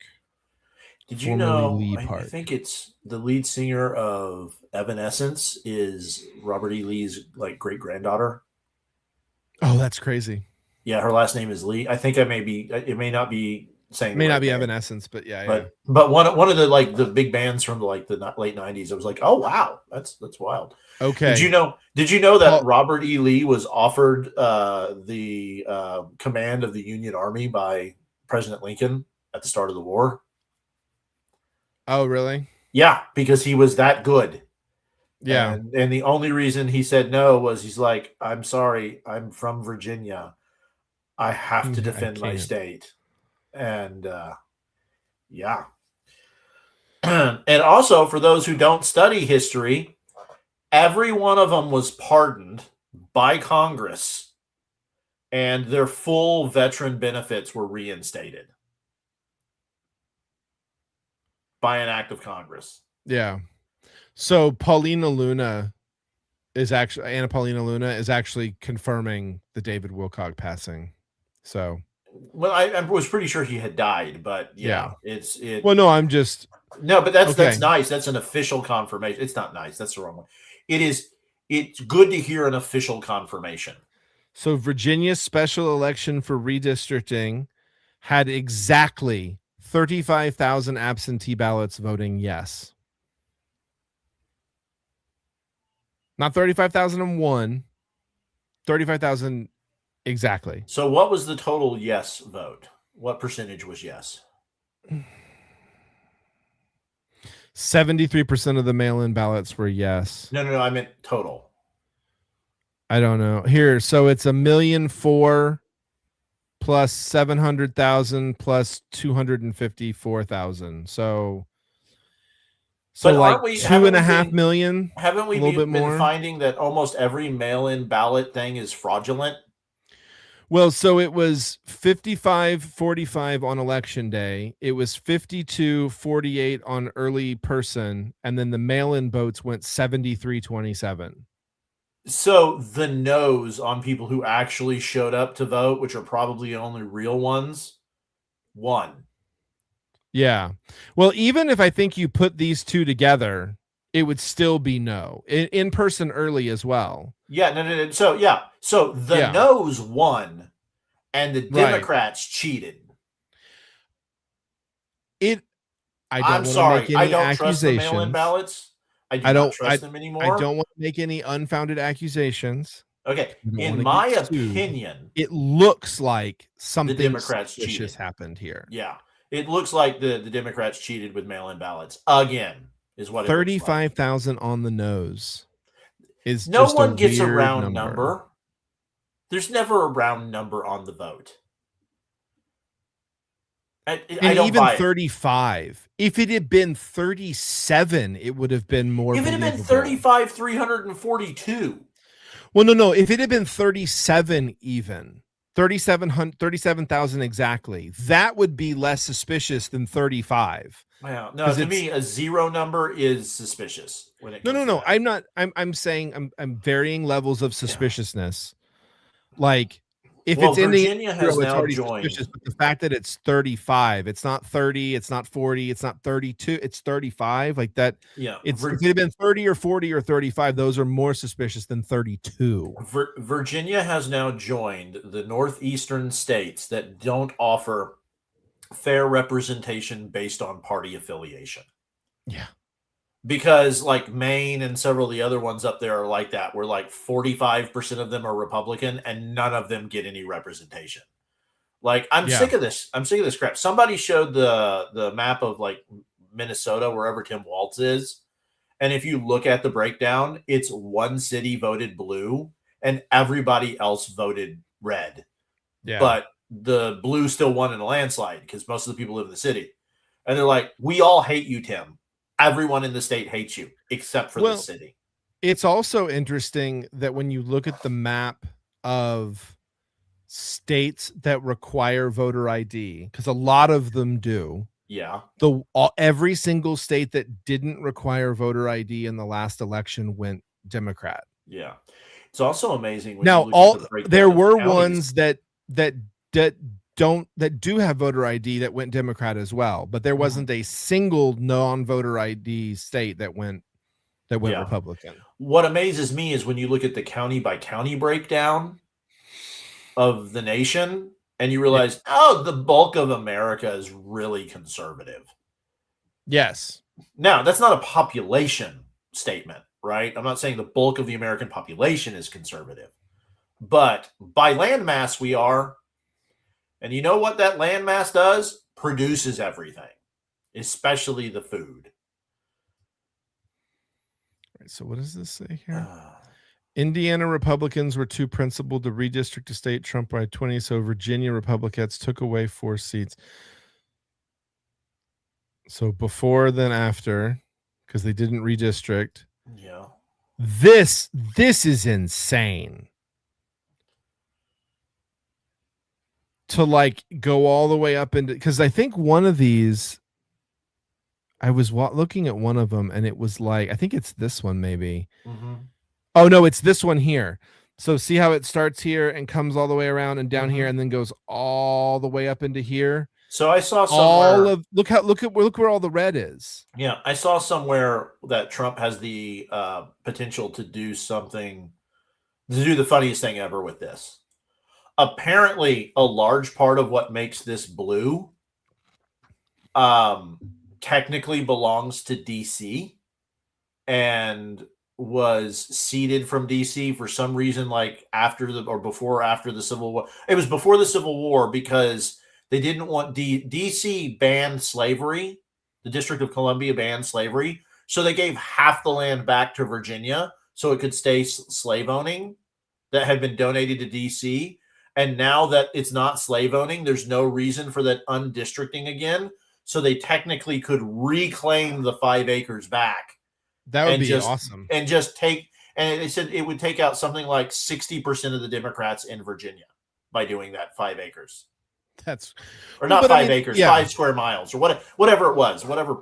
Did you formerly know? Lee I Park. think it's the lead singer of Evanescence is Robert E. Lee's like great granddaughter. Oh, that's crazy. Yeah, her last name is Lee. I think it may not be saying It may the not right be name, Evanescence, but yeah. but one of the like the big bands from the late 90s. I was like, oh wow, that's wild. Okay. Did you know that Well- Robert E. Lee was offered the command of the Union Army by President Lincoln at the start of the war? Oh, really? Yeah, because he was that good. Yeah. And the only reason he said no was he's like, I'm sorry, I'm from Virginia. I have to I defend my can't." state. And yeah. And also, for those who don't study history, every one of them was pardoned by Congress, and their full veteran benefits were reinstated by an act of Congress. Yeah. So Anna Paulina Luna is actually confirming the David Wilcock passing. So, Well, I was pretty sure he had died, but Yeah. it's well, no, I'm just, no, but that's Okay. nice. That's an official confirmation. It's not nice. That's the wrong one. It's good to hear an official confirmation. so Virginia's special election for redistricting had exactly 35,000 absentee ballots voting yes. Not 35,001, 35,000 exactly. So what was the total yes vote? What percentage was yes? 73% of the mail-in ballots were yes. No, I meant total. I don't know. Here, so it's 1,000,004 plus 700,000 plus 254,000. So But like aren't we- 2.5 been- million. Haven't we A little been bit more. finding that almost every mail-in ballot thing is fraudulent? Well, so it was 55-45 on election day. It was 52-48 on early person, and then the mail-in votes went 73-27. So the no's on people who actually showed up to vote, which are probably only real ones, won. Yeah. Well, even if I think you put these two together, it would still be no. In person early as well. Yeah, no. So yeah, so the Yeah. no's won, and the Right. Democrats cheated. I don't I'm want to sorry, make I any don't trust the accusations. mail-in ballots. I do I not don't- trust them anymore. I don't want to make any unfounded accusations. Okay, I don't in wanna my get sued. opinion, It looks like something Democrats suspicious cheated. happened here. yeah, it looks like the Democrats cheated with mail-in ballots again. Is what it looks like. 35,000 on the nose is No just one a gets a weird round number. There's never a round number on the vote. I And don't even buy it. 35. If it had been 37, it would have been more. If it had been believable. 35, 342. Well, no. If it had been 37, even 37,000 exactly, that would be less suspicious than 35. Wow. No, 'Cause to it's- me, a zero number is suspicious. When it comes to No. that. I'm not. I'm saying I'm varying levels of suspiciousness. Like if Well, it's in the Virginia has zero, it's now already joined. suspicious. But the fact that it's 35, it's not 30, it's not 40, it's not 32, it's 35. Like that. Yeah, If it had been 30 or 40 or 35, those are more suspicious than 32. Virginia has now joined the northeastern states that don't offer fair representation based on party affiliation. Yeah. Because like Maine and several of the other ones up there are like that, where like 45% of them are Republican and none of them get any representation. Like I'm Yeah. sick of this. I'm sick of this crap. Somebody showed the map of like Minnesota, wherever Tim Walz is. And if you look at the breakdown, it's one city voted blue and everybody else voted red. Yeah. But the blue still won in a landslide because most of the people live in the city. And they're like, we all hate you, Tim. Everyone in the state hates you except for the city. It's also interesting that when you look at the map of states that require voter ID, because a lot of them do, Yeah. every single state that didn't require voter ID in the last election went Democrat. Yeah. It's also amazing. When Now, you look at the breakdown there of were counties. ones that do have voter ID that went Democrat as well, but there wasn't a single non-voter ID state that went Yeah. Republican. What amazes me is when you look at the county by county breakdown of the nation and you realize, oh, the bulk of America is really conservative. Yes. Now, that's not a population statement, right? I'm not saying the bulk of the American population is conservative, but by landmass, we are. And you know what that landmass does? Produces everything, especially the food. Right, so what does this say here? Indiana Republicans were too principled to redistrict a state Trump by 20, so Virginia Republicans took away 4 seats. So before, then after, because they didn't redistrict. Yeah. This is insane. To like go all the way up into, because I think one of these, I was looking at one of them and it was like, I think it's this one maybe. Mm-hmm. Oh no, it's this one here. So see how it starts here and comes all the way around and down here and then goes all the way up into here. So I saw somewhere. Look where all the red is. Yeah, I saw somewhere that Trump has the potential to do something, to do the funniest thing ever with this. Apparently, a large part of what makes this blue technically belongs to DC and was ceded from DC for some reason, like after before or after the Civil War. It was before the Civil War because they didn't want DC banned slavery. The District of Columbia banned slavery. So they gave half the land back to Virginia so it could stay slave owning that had been donated to DC. And now that it's not slave owning, there's no reason for that undistricting again. So they technically could reclaim the 5 acres back. That would And be awesome. And just take, and they said it would take out something like 60% of the Democrats in Virginia by doing that 5 acres. That's Or not but 5 acres, yeah. 5 square miles, or whatever it was, whatever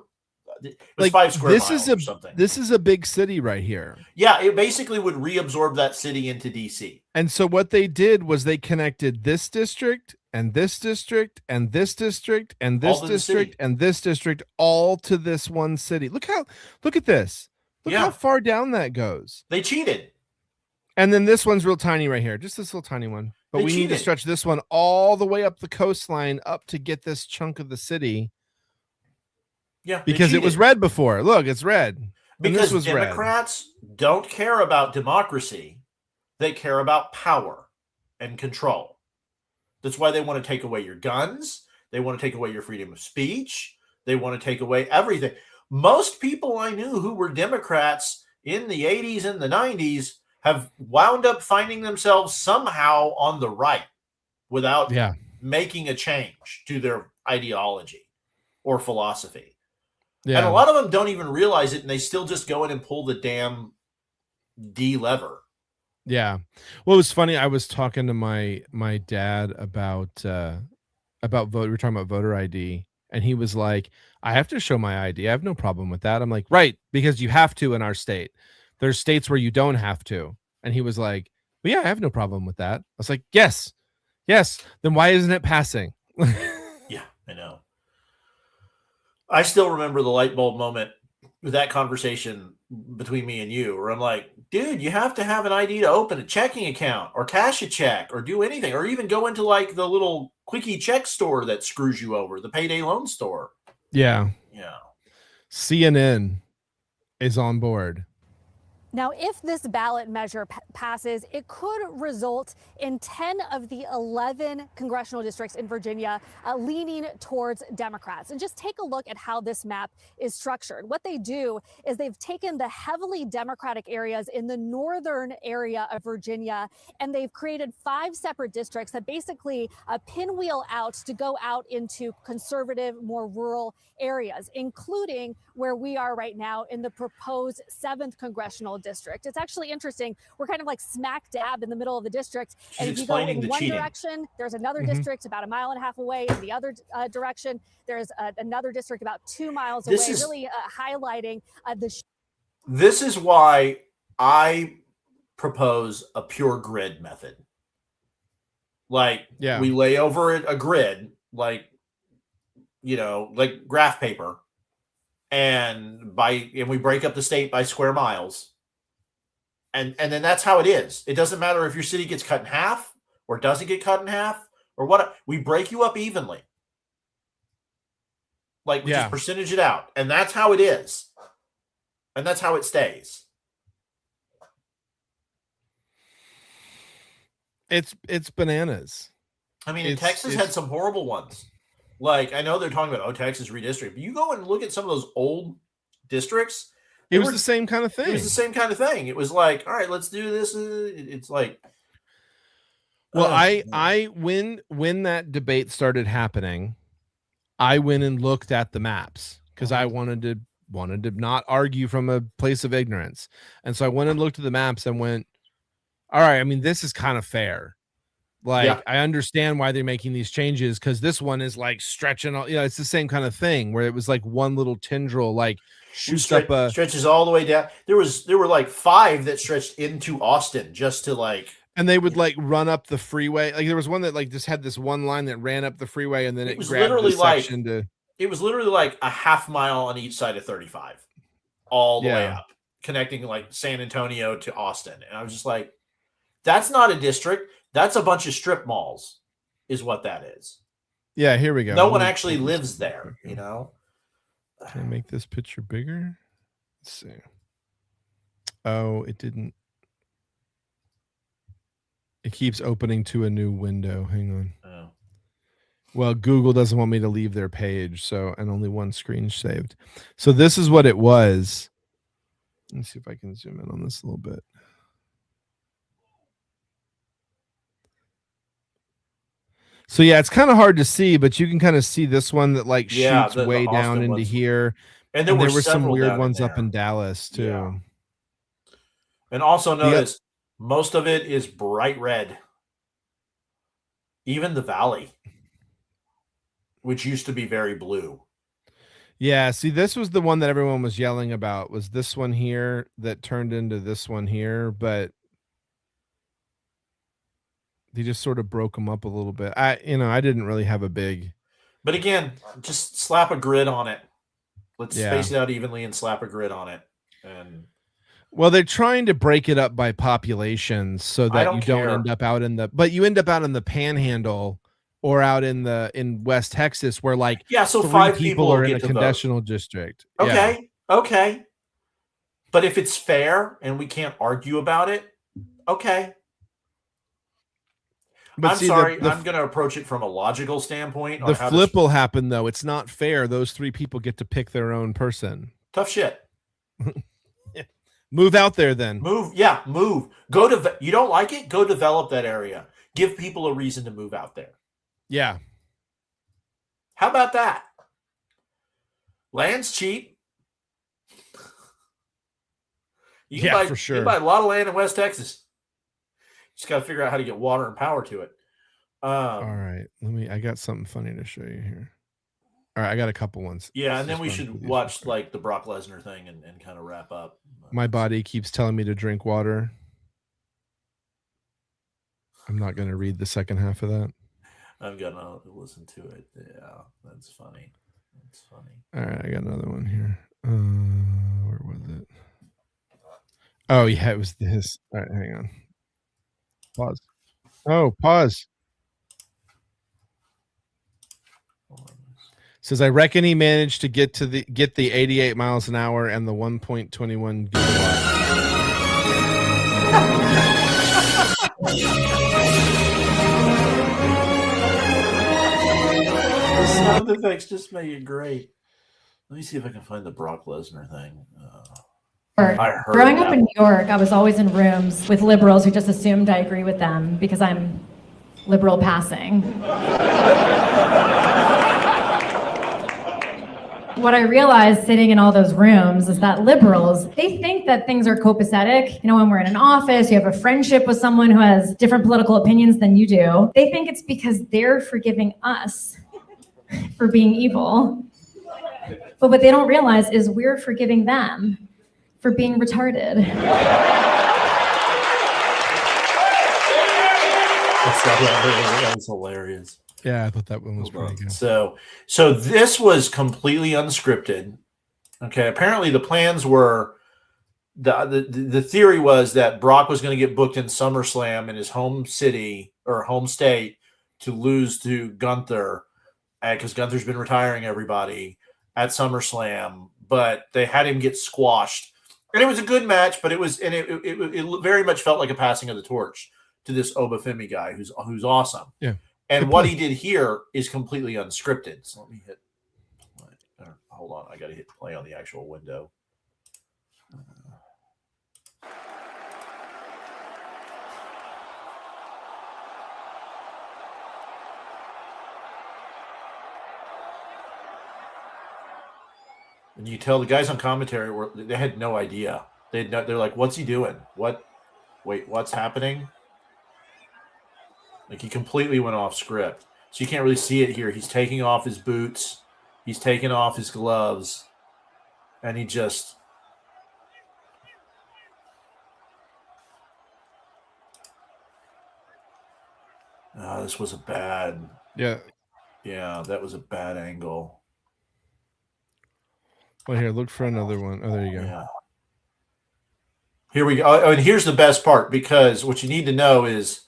it was 5 square this miles is a or something. this is a big city right here. Yeah, it basically would reabsorb that city into DC. And so what they did was they connected this district and this district and this district and All this to the district city. and this district all to this one city. Look at this. Look Yeah. how far down that goes. They cheated. And then this one's real tiny right here. Just this little tiny one. But They we need to cheated. stretch this one all the way up the coastline up to get this chunk of the city Yeah, they because it was cheated. red before. Look, it's red. And this Because was red. Democrats don't care about democracy. They care about power and control. That's why they want to take away your guns. They want to take away your freedom of speech. They want to take away everything. Most people I knew who were Democrats in the 80s and the 90s have wound up finding themselves somehow on the right without Yeah. making a change to their ideology or philosophy. Yeah. And a lot of them don't even realize it, and they still just go in and pull the damn D lever. Yeah. Well, it was funny. I was talking to my dad about vote. We were talking about voter ID, and he was like, "I have to show my ID. I have no problem with that." I'm like, "Right, because you have to in our state. There's states where you don't have to." And he was like, "Well, yeah, I have no problem with that." I was like, "Yes, yes. Then why isn't it passing?" Yeah, I know. I still remember the light bulb moment with that conversation between me and you, where I'm like, dude, you have to have an ID to open a checking account or cash a check or do anything, or even go into like the little quickie check store that screws you over, the payday loan store. Yeah. Yeah. CNN is on board. Now, if this ballot measure passes, it could result in 10 of the 11 congressional districts in Virginia leaning towards Democrats. And just take a look at how this map is structured. What they do is they've taken the heavily Democratic areas in the northern area of Virginia, and they've created 5 separate districts that basically pinwheel out to go out into conservative, more rural areas, including where we are right now in the proposed 7th congressional district. It's actually interesting. We're kind of like smack dab in the middle of the district. She's And if you go explaining in the one cheating. direction, there's another Mhm. district about 1.5 miles away. In the other direction, there's another district about 2 miles This away, is- really highlighting the This is why I propose a pure grid method. Like, Yeah. we lay over a grid, like, like graph paper, and we break up the state by square miles. And then that's how it is. It doesn't matter if your city gets cut in half or doesn't get cut in half or what. We break you up evenly. Like, we Yeah. just percentage it out. And that's how it is. And that's how it stays. It's bananas. I mean, in It's- Texas it's- had some horrible ones. Like, I know they're talking about, Texas redistrict, but you go and look at some of those old districts. It they was were- the same kind of It thing. was the same kind of thing. It was like, all right, let's do this. It's like, Well, ugh. when that debate started happening, I went and looked at the maps because I wanted to not argue from a place of ignorance. And so I went and looked at the maps and went, all right, I mean, this is kind of fair. Like, Yeah. I understand why they're making these changes because this one is like stretching all, it's the same kind of thing where it was like one little tendril, like shoots up a, stretches all the way down. There were like 5 that stretched into Austin just to like. and they would like run up the freeway. Like there was one that like just had this one line that ran up the freeway and then It it was grabbed literally the like- section to. It was literally like a half mile on each side of 35, all the way Yeah. up, connecting like San Antonio to Austin. And I was just like, that's not a district. That's a bunch of strip malls, is what that is. Yeah, here we go. No Let one me actually pull this lives up there, quick. you know? Can I make this picture bigger? Let's see. Oh, it didn't. It keeps opening to a new window. Hang on. Oh. Well, Google doesn't want me to leave their page, so and only one screen saved. So this is what it was. Let's see if I can zoom in on this a little bit. So yeah, it's kind of hard to see, but you can kind of see this one that like Yeah, shoots the way down Austin into ones. here. And And there were were some several weird down ones up there. in Dallas too. Yeah. And also The oth- notice most of it is bright red. Even the valley, which used to be very blue. Yeah, see, this was the one that everyone was yelling about. Was this one here that turned into this one here, but they just sort of broke them up a little bit. I didn't really have a big. But again, just slap a grid on it. Let's Yeah. space it out evenly and slap a grid on it. And Well, they're trying to break it up by populations so I that don't you don't care. end up out in the, but you end up out in the Panhandle or out in West Texas where like yeah, so 3 5 people are in get a to vote. congressional district. Yeah. Okay. But if it's fair and we can't argue about it, okay. But I'm see, sorry. the I'm going to approach it from a logical standpoint. the on how flip to, will happen though. It's not fair. Those 3 people get to pick their own person. tough shit. Move out there then. Move. Yeah, move. Go to. You don't like it? Go develop that area. Give people a reason to move out there. Yeah. How about that? Land's cheap. You can Yeah, buy, for You sure. can buy a lot of land in West Texas. Just got to figure out how to get water and power to it. All right. I got something funny to show you here. All right, I got a couple ones. Yeah, and then Just we run should through these watch real quick. like the Brock Lesnar thing and kind of wrap up. My body keeps telling me to drink water. I'm not going to read the second half of that. I'm gonna listen to it. Yeah, that's funny. That's funny. All right, I got another one here. Where was it? Oh, yeah, it was this. All right, hang on. Pause. Oh, pause. Says I reckon he managed to get the 88 miles an hour and the 1.21 gigawatt. The sound effects just make it great. Let me see if I can find the Brock Lesnar thing. I heard Growing up that. in New York, I was always in rooms with liberals who just assumed I agree with them because I'm liberal passing. What I realized sitting in all those rooms is that liberals, they think that things are copacetic. You know, when we're in an office, you have a friendship with someone who has different political opinions than you do. They think it's because they're forgiving us for being evil. But what they don't realize is we're forgiving them for being retarded. That's hilarious. Yeah, I thought that one was Hold pretty on. good. So this was completely unscripted. Okay, apparently the plans were the theory was that Brock was going to get booked in SummerSlam in his home city or home state to lose to Gunther because Gunther's been retiring everybody at SummerSlam, but they had him get squashed. And it was a good match, but it very much felt like a passing of the torch to this Obafemi guy who's awesome. Yeah. And Good what point. he did here is completely unscripted. So let me hit. Hold on, I got to hit play on the actual window. And you tell the guys on commentary they had no idea. They're like, "What's he doing? What? Wait, what's happening?" Like he completely went off script. So you can't really see it here. He's taking off his boots. He's taking off his gloves. And he just... this was a bad... Yeah. Yeah, that was a bad angle. Well, here, look for another one. Oh, there you go. Yeah. Here we go. Oh, and here's the best part, because what you need to know is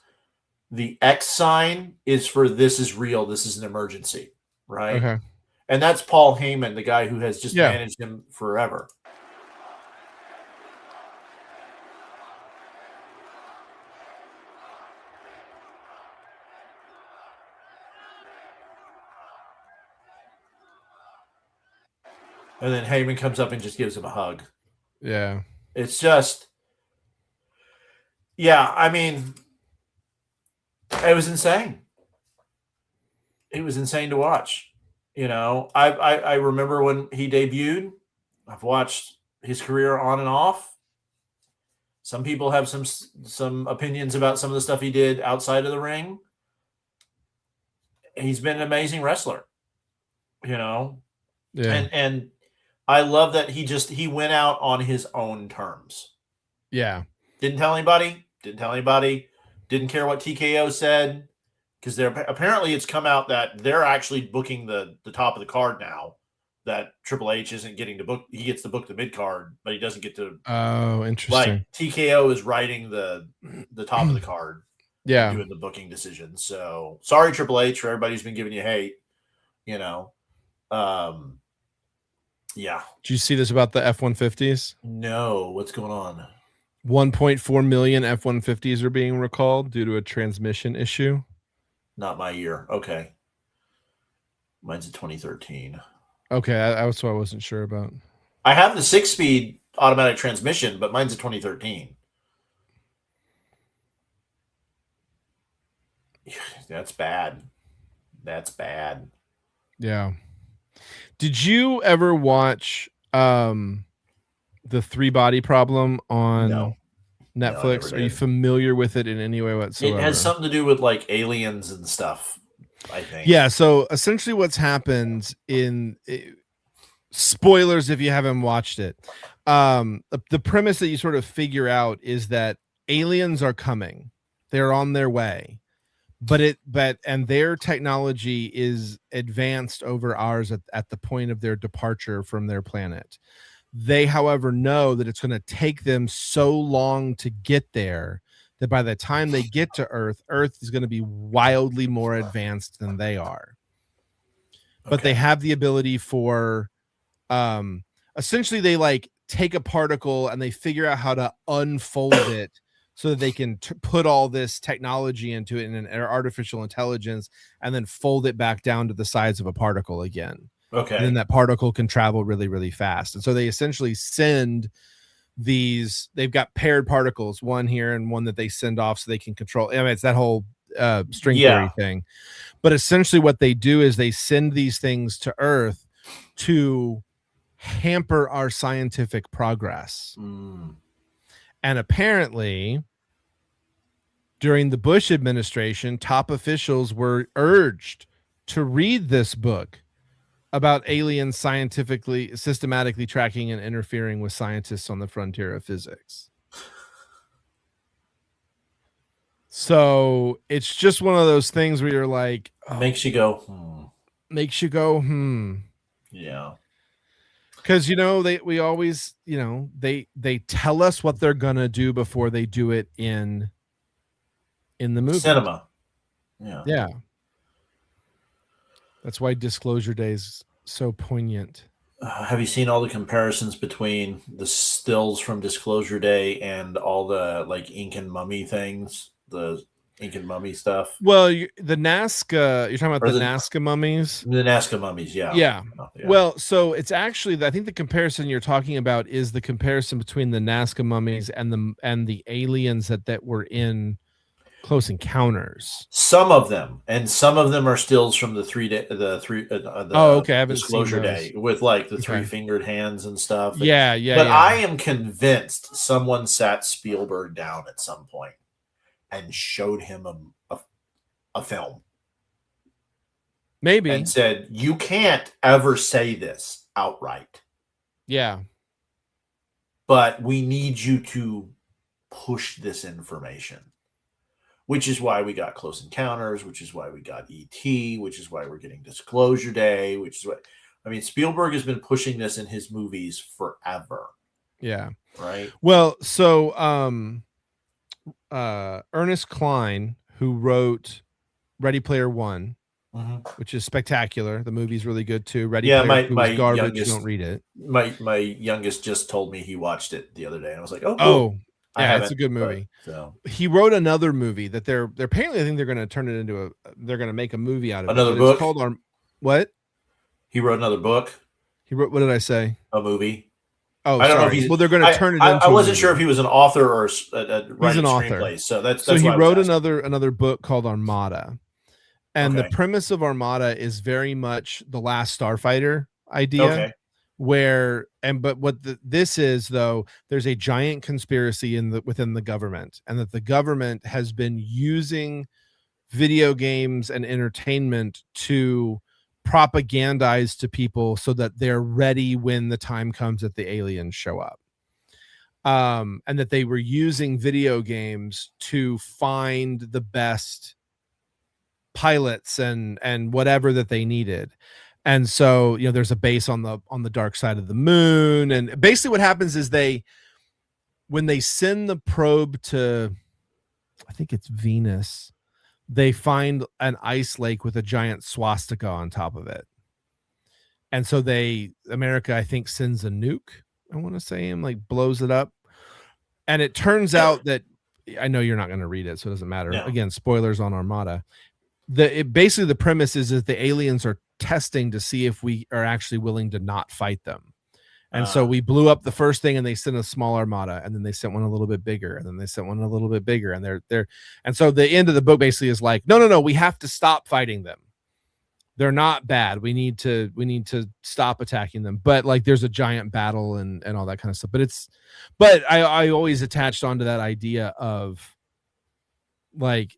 the X sign is for this is real. This is an emergency, right? Okay. And that's Paul Heyman, the guy who has just Yeah. managed him forever. And then Heyman comes up and just gives him a hug. Yeah. It's just, yeah, I mean, it was insane. It was insane to watch. You know, I remember when he debuted. I've watched his career on and off. Some people have some opinions about some of the stuff he did outside of the ring. He's been an amazing wrestler. You know, Yeah. And I love that he went out on his own terms. Yeah. Didn't tell anybody. Didn't care what TKO said, because they're apparently it's come out that they're actually booking the top of the card now. That Triple H isn't getting to book. He gets to book the mid card, but he doesn't get to. Oh, interesting. Like TKO is writing the top of the card. Yeah. Doing the booking decision. So sorry, Triple H, for everybody who's been giving you hate. You know, yeah. Did you see this about the F-150s? No, what's going on? 1.4 million F-150s are being recalled due to a transmission issue. Not my year. Okay, mine's a 2013. Okay, I wasn't sure about. I have the 6-speed automatic transmission, but mine's a 2013. That's bad. That's bad. Yeah. Did you ever watch the Three Body Problem on No. No, I Netflix? never Are you did. familiar with it in any way whatsoever? It has something to do with like aliens and stuff, I think. Yeah, so essentially what's happened spoilers if you haven't watched it. The premise that you sort of figure out is that aliens are coming. They're on their way. But their technology is advanced over ours at the point of their departure from their planet. They, however, know that it's going to take them so long to get there that by the time they get to Earth is going to be wildly more advanced than they are. But they have the ability for, essentially they like take a particle and they figure out how to unfold it so that they can put all this technology into it in an artificial intelligence and then fold it back down to the size of a particle again. Okay. And then that particle can travel really, really fast. And so they essentially send they've got paired particles, one here and one that they send off so they can control. I mean, it's that whole string theory thing. But essentially what they do is they send these things to Earth to hamper our scientific progress. Mm. And apparently, during the Bush administration, top officials were urged to read this book about aliens systematically tracking and interfering with scientists on the frontier of physics. So it's just one of those things where you're like, Makes you go, Yeah. Because we always they tell us what they're gonna do before they do it in the movie. Cinema. Yeah. Yeah. That's why Disclosure Day is so poignant. Have you seen all the comparisons between the stills from Disclosure Day and all the like ink and mummy things, the ink and mummy stuff? Well, the Nazca, you're talking about Or the Nazca mummies? The Nazca mummies, yeah. Yeah. Oh, yeah. Well, so it's actually, I think the comparison you're talking about is the comparison between the Nazca mummies and the aliens that were in Close Encounters. Some of them are stills from the okay, I haven't Disclosure seen those. Day with like the Okay. 3-fingered hands and stuff. Yeah. But I am convinced someone sat Spielberg down at some point and showed him a film maybe. and said, "You can't ever say this outright, Yeah. but we need you to push this information." Which is why we got Close Encounters, which is why we got E.T., which is why we're getting Disclosure Day, which is what I mean. Spielberg has been pushing this in his movies forever, Yeah. right? Well, so Ernest Cline, who wrote Ready Player One, which is spectacular. The movie's really good too. Ready Player Two is garbage. youngest, Don't read it. My youngest just told me he watched it the other day, and I was like, "Oh, cool." Yeah, it's a good movie. He wrote another movie that they're apparently, I think they're going to turn it into they're going to make a movie out of Another it. book? It's called what? He wrote another book, He wrote, what did I say? a movie. Oh, I don't know sorry. if he's. Well, they're going to turn it into. I wasn't sure if he was an author or writing an author. screenplays. So that's So he why I was wrote asking. another book called Armada. And the Okay. premise of Armada is very much the Last Starfighter idea. Okay. This is though, there's a giant conspiracy within the government, and that the government has been using video games and entertainment to propagandized to people so that they're ready when the time comes that the aliens show up. And that they were using video games to find the best pilots and whatever that they needed. And so, you know, there's a base on the dark side of the moon. And basically what happens is when they send the probe to, I think it's Venus, they find an ice lake with a giant swastika on top of it. And so America, I think, sends a nuke, I want to say, and like blows it up. And it turns out that, I know you're not going to read it, so it doesn't matter. No. Again, spoilers on Armada. Basically the premise is that the aliens are testing to see if we are actually willing to not fight them. And so we blew up the first thing, and they sent a small armada, and then they sent one a little bit bigger, and then they sent one a little bit bigger, and and so the end of the book basically is like, no, we have to stop fighting them. They're not bad. We need to stop attacking them. But like, there's a giant battle and all that kind of stuff. But I always attached onto that idea of like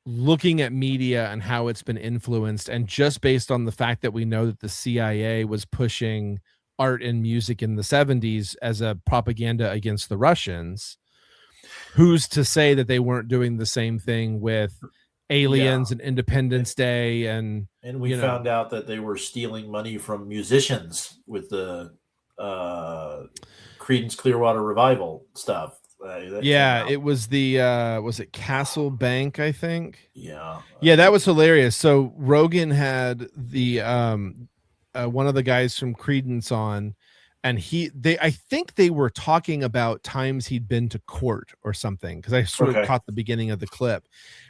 looking at media and how it's been influenced, and just based on the fact that we know that the CIA was pushing art and music in the 70s as a propaganda against the Russians, who's to say that they weren't doing the same thing with Aliens and Independence Day? And we found out that they were stealing money from musicians with the Creedence Clearwater Revival stuff. It was was it Castle Bank, I think? Yeah, that was hilarious. So Rogan had the one of the guys from Creedence on, and I think they were talking about times he'd been to court or something, because I sort of caught the beginning of the clip,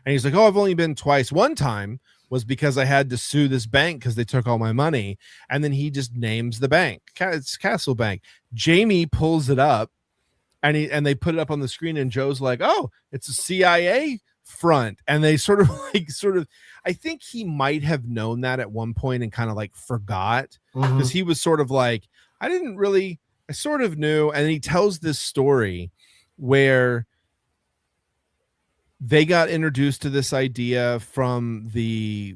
and he's like, "Oh, I've only been twice. One time was because I had to sue this bank because they took all my money," and then he just names the bank. It's Castle Bank. Jamie pulls it up, and they put it up on the screen, and Joe's like, "Oh, it's a CIA front," and they sort of I think he might have known that at one point and kind of like forgot, because he was sort of like, I sort of knew. And he tells this story where they got introduced to this idea from the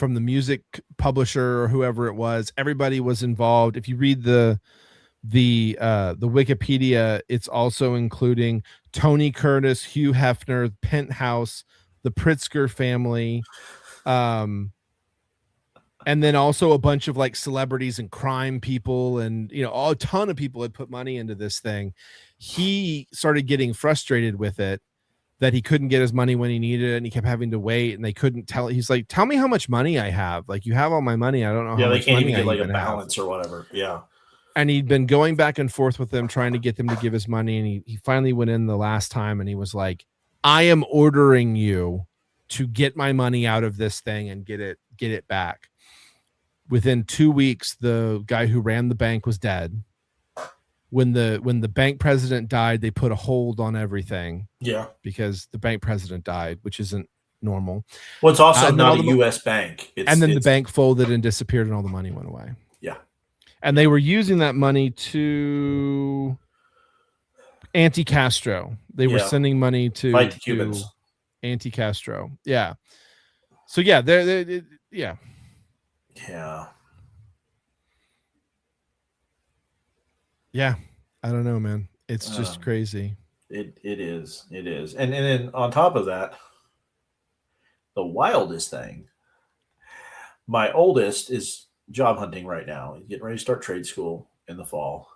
music publisher or whoever it was. Everybody was involved. If you read the Wikipedia, it's also including Tony Curtis, Hugh Hefner, Penthouse, the Pritzker family, and then also a bunch of like celebrities and crime people, and a ton of people had put money into this thing. He started getting frustrated with it, that he couldn't get his money when he needed it, and he kept having to wait, and they couldn't tell. He's like, "Tell me how much money I have. Like, you have all my money. I don't know how much they can't money even get I like a even balance have." or whatever. Yeah. And he'd been going back and forth with them, trying to get them to give his money. And he finally went in the last time, and he was like, "I am ordering you to get my money out of this thing and get it back." Within 2 weeks, the guy who ran the bank was dead. When the bank president died, they put a hold on everything. Yeah. Because the bank president died, which isn't normal. Well, it's also not a U.S. bank. The bank folded and disappeared, and all the money went away. Yeah. And they were using that money to anti-Castro. They were sending money to fight the Cubans. Anti-Castro. Yeah. So yeah, they're yeah. Yeah. Yeah. I don't know, man. It's just crazy. It is. And then on top of that, the wildest thing, my oldest is job hunting right now. He's getting ready to start trade school in the fall.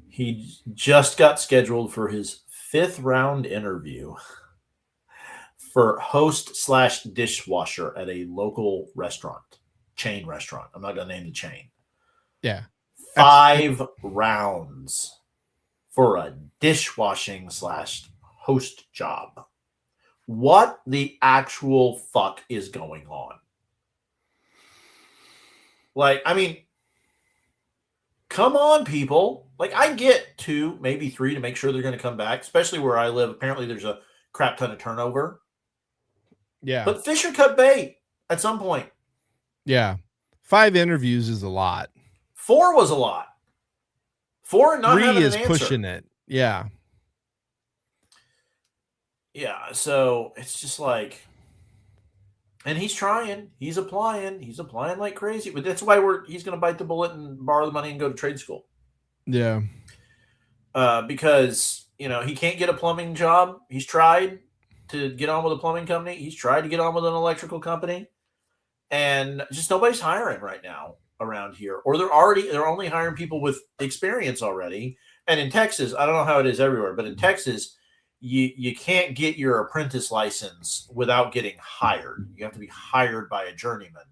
He just got scheduled for his 5th round interview for host/dishwasher at a local chain restaurant. I'm not going to name the chain. Yeah. 5 rounds for a dishwashing/host job. What the actual fuck is going on? Like, I mean, come on, people. Like, I get 2, maybe 3 to make sure they're going to come back, especially where I live. Apparently, there's a crap ton of turnover. Yeah. But Fisher cut bait at some point. Yeah. 5 interviews is a lot. 4 was a lot. 4 and not 3 having is an answer. pushing it. Yeah. Yeah. So it's just like, And he's trying. He's applying. He's applying like crazy. But that's why he's going to bite the bullet and borrow the money and go to trade school. Yeah. Because, he can't get a plumbing job. He's tried to get on with a plumbing company. He's tried to get on with an electrical company. And just nobody's hiring right now around here. Or they're only hiring people with experience already. And in Texas, I don't know how it is everywhere, but in Texas, you can't get your apprentice license without getting hired. You have to be hired by a journeyman.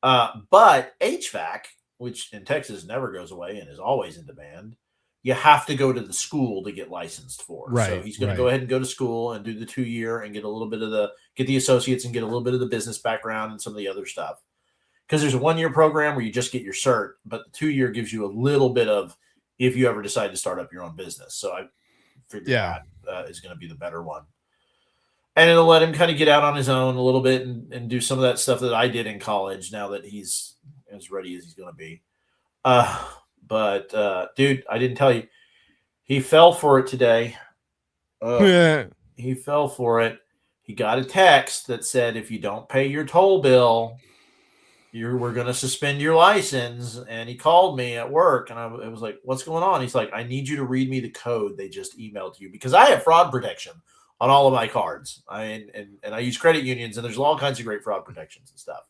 But HVAC, which in Texas never goes away and is always in demand, you have to go to the school to get licensed for. Right, So he's going right. to go ahead and go to school and do the 2 year and get a little bit of get the associates and get a little bit of the business background and some of the other stuff. Because there's a 1 year program where you just get your cert, but the 2 year gives you a little bit of if you ever decide to start up your own business. So I figured that is going to be the better one. And it'll let him kind of get out on his own a little bit and do some of that stuff that I did in college now that he's as ready as he's going to be. But dude, I didn't tell you. He fell for it today. He fell for it. He got a text that said, if you don't pay your toll bill, we're going to suspend your license. And he called me at work and I was like, what's going on? He's like, I need you to read me the code they just emailed you because I have fraud protection on all of my cards. And I use credit unions and there's all kinds of great fraud protections and stuff.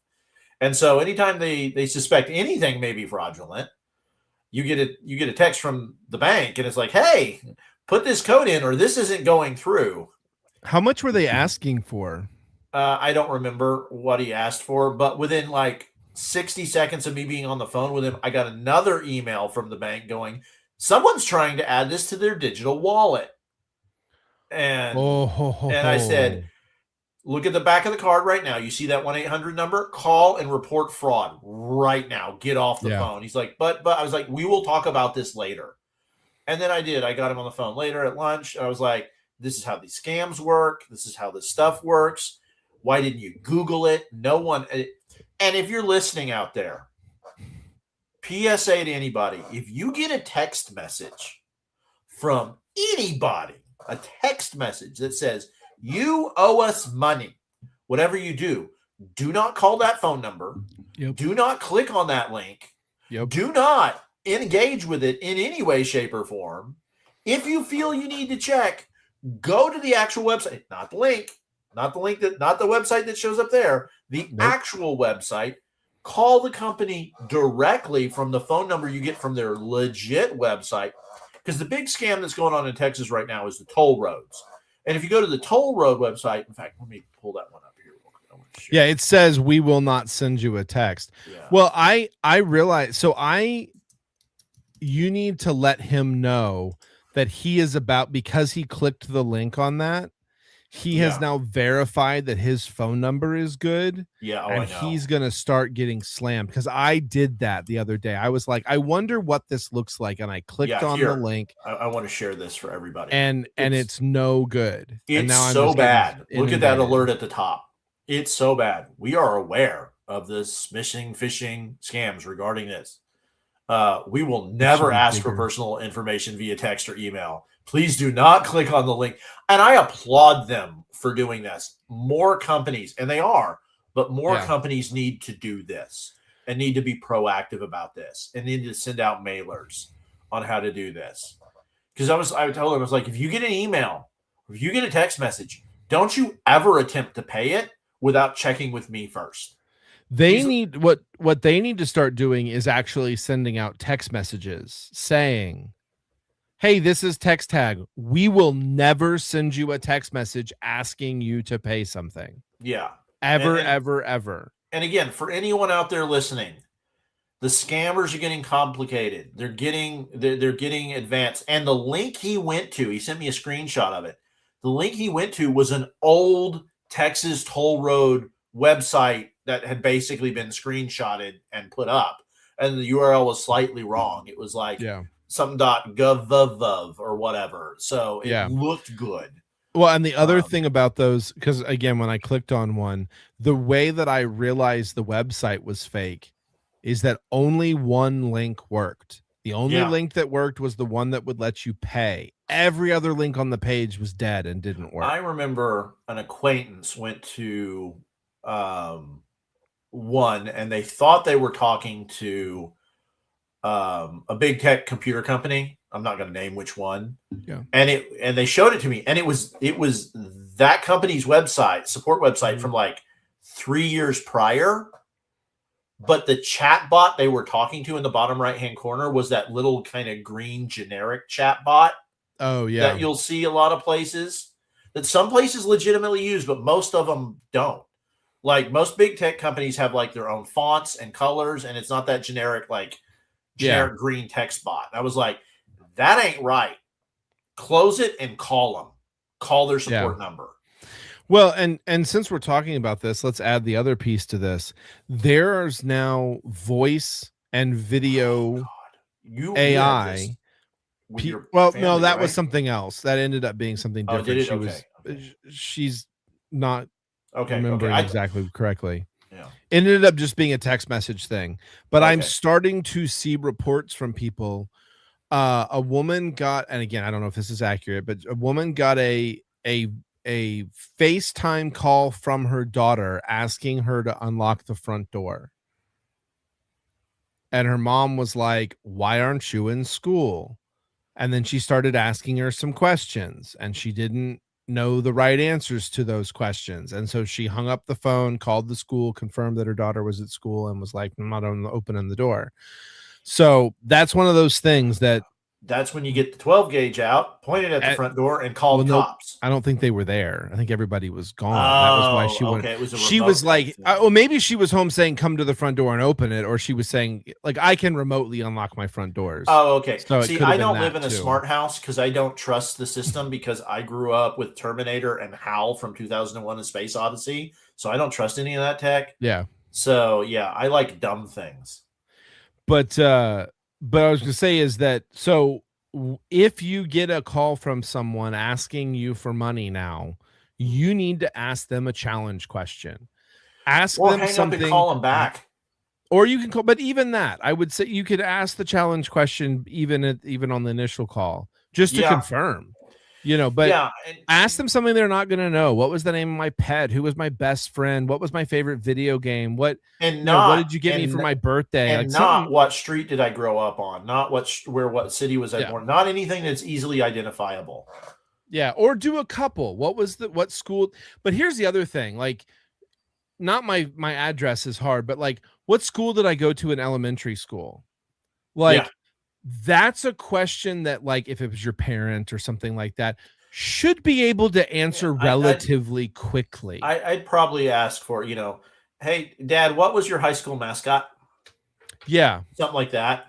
And so anytime they suspect anything may be fraudulent, you get a text from the bank and it's like, hey, put this code in or this isn't going through. How much were they asking for? I don't remember what he asked for, but within like 60 seconds of me being on the phone with him, I got another email from the bank going, someone's trying to add this to their digital wallet. And I said, look at the back of the card right now. You see that 1-800 number? Call and report fraud right now. Get off the phone. He's like, but I was like, we will talk about this later. And then I did. I got him on the phone later at lunch. I was like, this is how these scams work. This is how this stuff works. Why didn't you Google it? No one. And if you're listening out there, PSA to anybody, if you get a text message from anybody, a text message that says, you owe us money, whatever you do not call that phone number. Yep. Do not click on that link. Yep. Do not engage with it in any way, shape, or form. If you feel you need to check, go to the actual website, not the website that shows up there, the actual website. Call the company directly from the phone number you get from their legit website. Because the big scam that's going on in Texas right now is the toll roads. And if you go to the toll road website, in fact, let me pull that one up here. Yeah, it says we will not send you a text. Yeah. Well, I realize, you need to let him know that he is because he clicked the link on that. He has now verified that his phone number is good. Yeah. Oh, and I know. he's going to start getting slammed because I did that the other day. I was like, I wonder what this looks like. And I clicked on the link. I want to share this for everybody. And it's no good. It's and now so bad. getting Look at that inundated. alert at the top. It's so bad. We are aware of the smishing, phishing scams regarding this. We will never ask for personal information via text or email. Please do not click on the link. And I applaud them for doing this. More companies, and they are, but more companies need to do this and need to be proactive about this and need to send out mailers on how to do this. Because I told them, I was like, if you get an email, if you get a text message, don't you ever attempt to pay it without checking with me first. They need what they need to start doing is actually sending out text messages saying, hey, this is Text Tag. We will never send you a text message asking you to pay something. Yeah. Ever. And again, for anyone out there listening, the scammers are getting complicated. They're getting advanced. And the link he went to, he sent me a screenshot of it. The link he went to was an old Texas toll road website that had basically been screenshotted and put up. And the URL was slightly wrong. It was like something.gov or whatever. So it looked good. Well, and the other thing about those, because again, when I clicked on one, the way that I realized the website was fake is that only one link worked. The only link that worked was the one that would let you pay. Every other link on the page was dead and didn't work. I remember an acquaintance went to one, and they thought they were talking to a big tech computer company. I'm not going to name which one. Yeah. And they showed it to me, and it was that company's website, support website from like 3 years prior. But the chat bot they were talking to in the bottom right hand corner was that little kind of green generic chat bot Oh yeah. that you'll see a lot of places, that some places legitimately use, but most of them don't. Like most big tech companies have like their own fonts and colors, and it's not that generic green text bot. I was like, that ain't right. Close it and call them. Call their support number. Well, and since we're talking about this, let's add the other piece to this. There's now voice and video AI. Well, no, that was something else. That ended up being something different. Did it? She's not remembering exactly correctly. Yeah. It ended up just being a text message thing. But I'm Okay. starting to see reports from people. A woman got, and again, I don't know if this is accurate, but a woman got a FaceTime call from her daughter asking her to unlock the front door. And her mom was like, "Why aren't you in school?" And then she started asking her some questions, and she didn't know the right answers to those questions. And so she hung up the phone, called the school, confirmed that her daughter was at school, and was like, "I'm not opening the door." So that's one of those things that's when you get the 12 gauge out, point it at the front door, and call the cops. I don't think they were there. I think everybody was gone. That was why she went. It was she was like, maybe she was home saying, "Come to the front door and open it," or she was saying, like, "I can remotely unlock my front doors." Oh, okay. So see, I don't live in a smart house because I don't trust the system, because I grew up with Terminator and HAL from 2001: A Space Odyssey, so I don't trust any of that tech. Yeah. So yeah, I like dumb things. But I was gonna say is that if you get a call from someone asking you for money now, you need to ask them a challenge question. Ask them hang something, up and call them back. Or you can call, but even that, I would say you could ask the challenge question even on the initial call, just to confirm. But ask them something they're not going to know. What was the name of my pet? Who was my best friend? What was my favorite video game? What did you get me for my birthday? And not what street did I grow up on? Not what city was I born? Not anything that's easily identifiable. Yeah, or do a couple. What school? But here's the other thing. Like, not my address is hard, but like, what school did I go to in elementary school? Like, that's a question that, like, if it was your parent or something like that, should be able to answer relatively quickly. I'd probably ask for, hey, Dad, what was your high school mascot? Yeah. Something like that,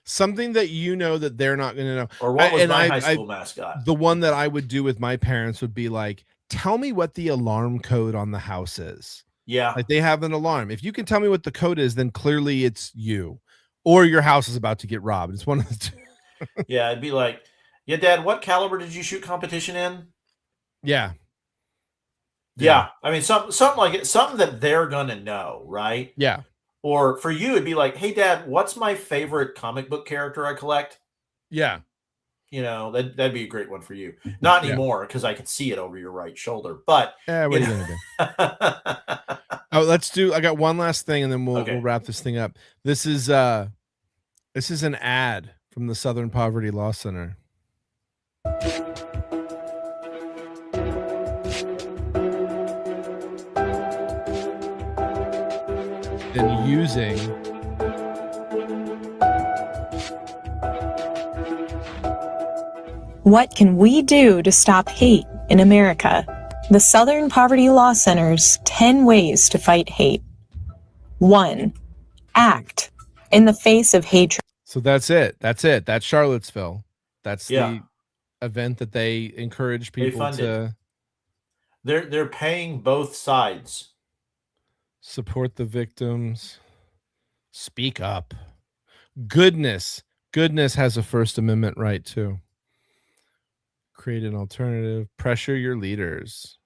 Something that that they're not going to know. Or what was my high school mascot? The one that I would do with my parents would be like, tell me what the alarm code on the house is. Yeah. Like, they have an alarm. If you can tell me what the code is, then clearly it's you. Or your house is about to get robbed. It's one of the two. Yeah, it'd be like, yeah, Dad, what caliber did you shoot competition in? Yeah. Yeah. I mean, something like it, something that they're gonna know, right? Yeah. Or for you, it'd be like, hey, Dad, what's my favorite comic book character I collect? Yeah. That'd be a great one for you. Not anymore, because I can see it over your right shoulder. But what are you gonna do? I got one last thing, and then we'll wrap this thing up. This is an ad from the Southern Poverty Law Center. Then using What can we do to stop hate in America? The Southern Poverty Law Center's 10 ways to fight hate. 1. Act in the face of hatred. So that's it. That's Charlottesville. That's the event that they encourage people to. They're paying both sides. Support the victims. Speak up. Goodness has a First Amendment right too. Create an alternative. Pressure your leaders.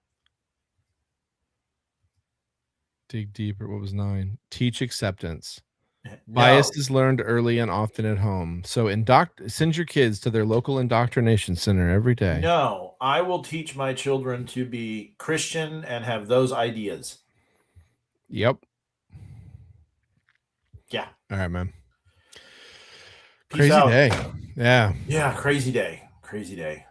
Dig deeper. What was 9? Teach acceptance. Bias No. is learned early and often at home. So send your kids to their local indoctrination center every day. No, I will teach my children to be Christian and have those ideas. Yep. Yeah. All right, man. Peace Crazy out. day. Yeah. Yeah, crazy day. Crazy day.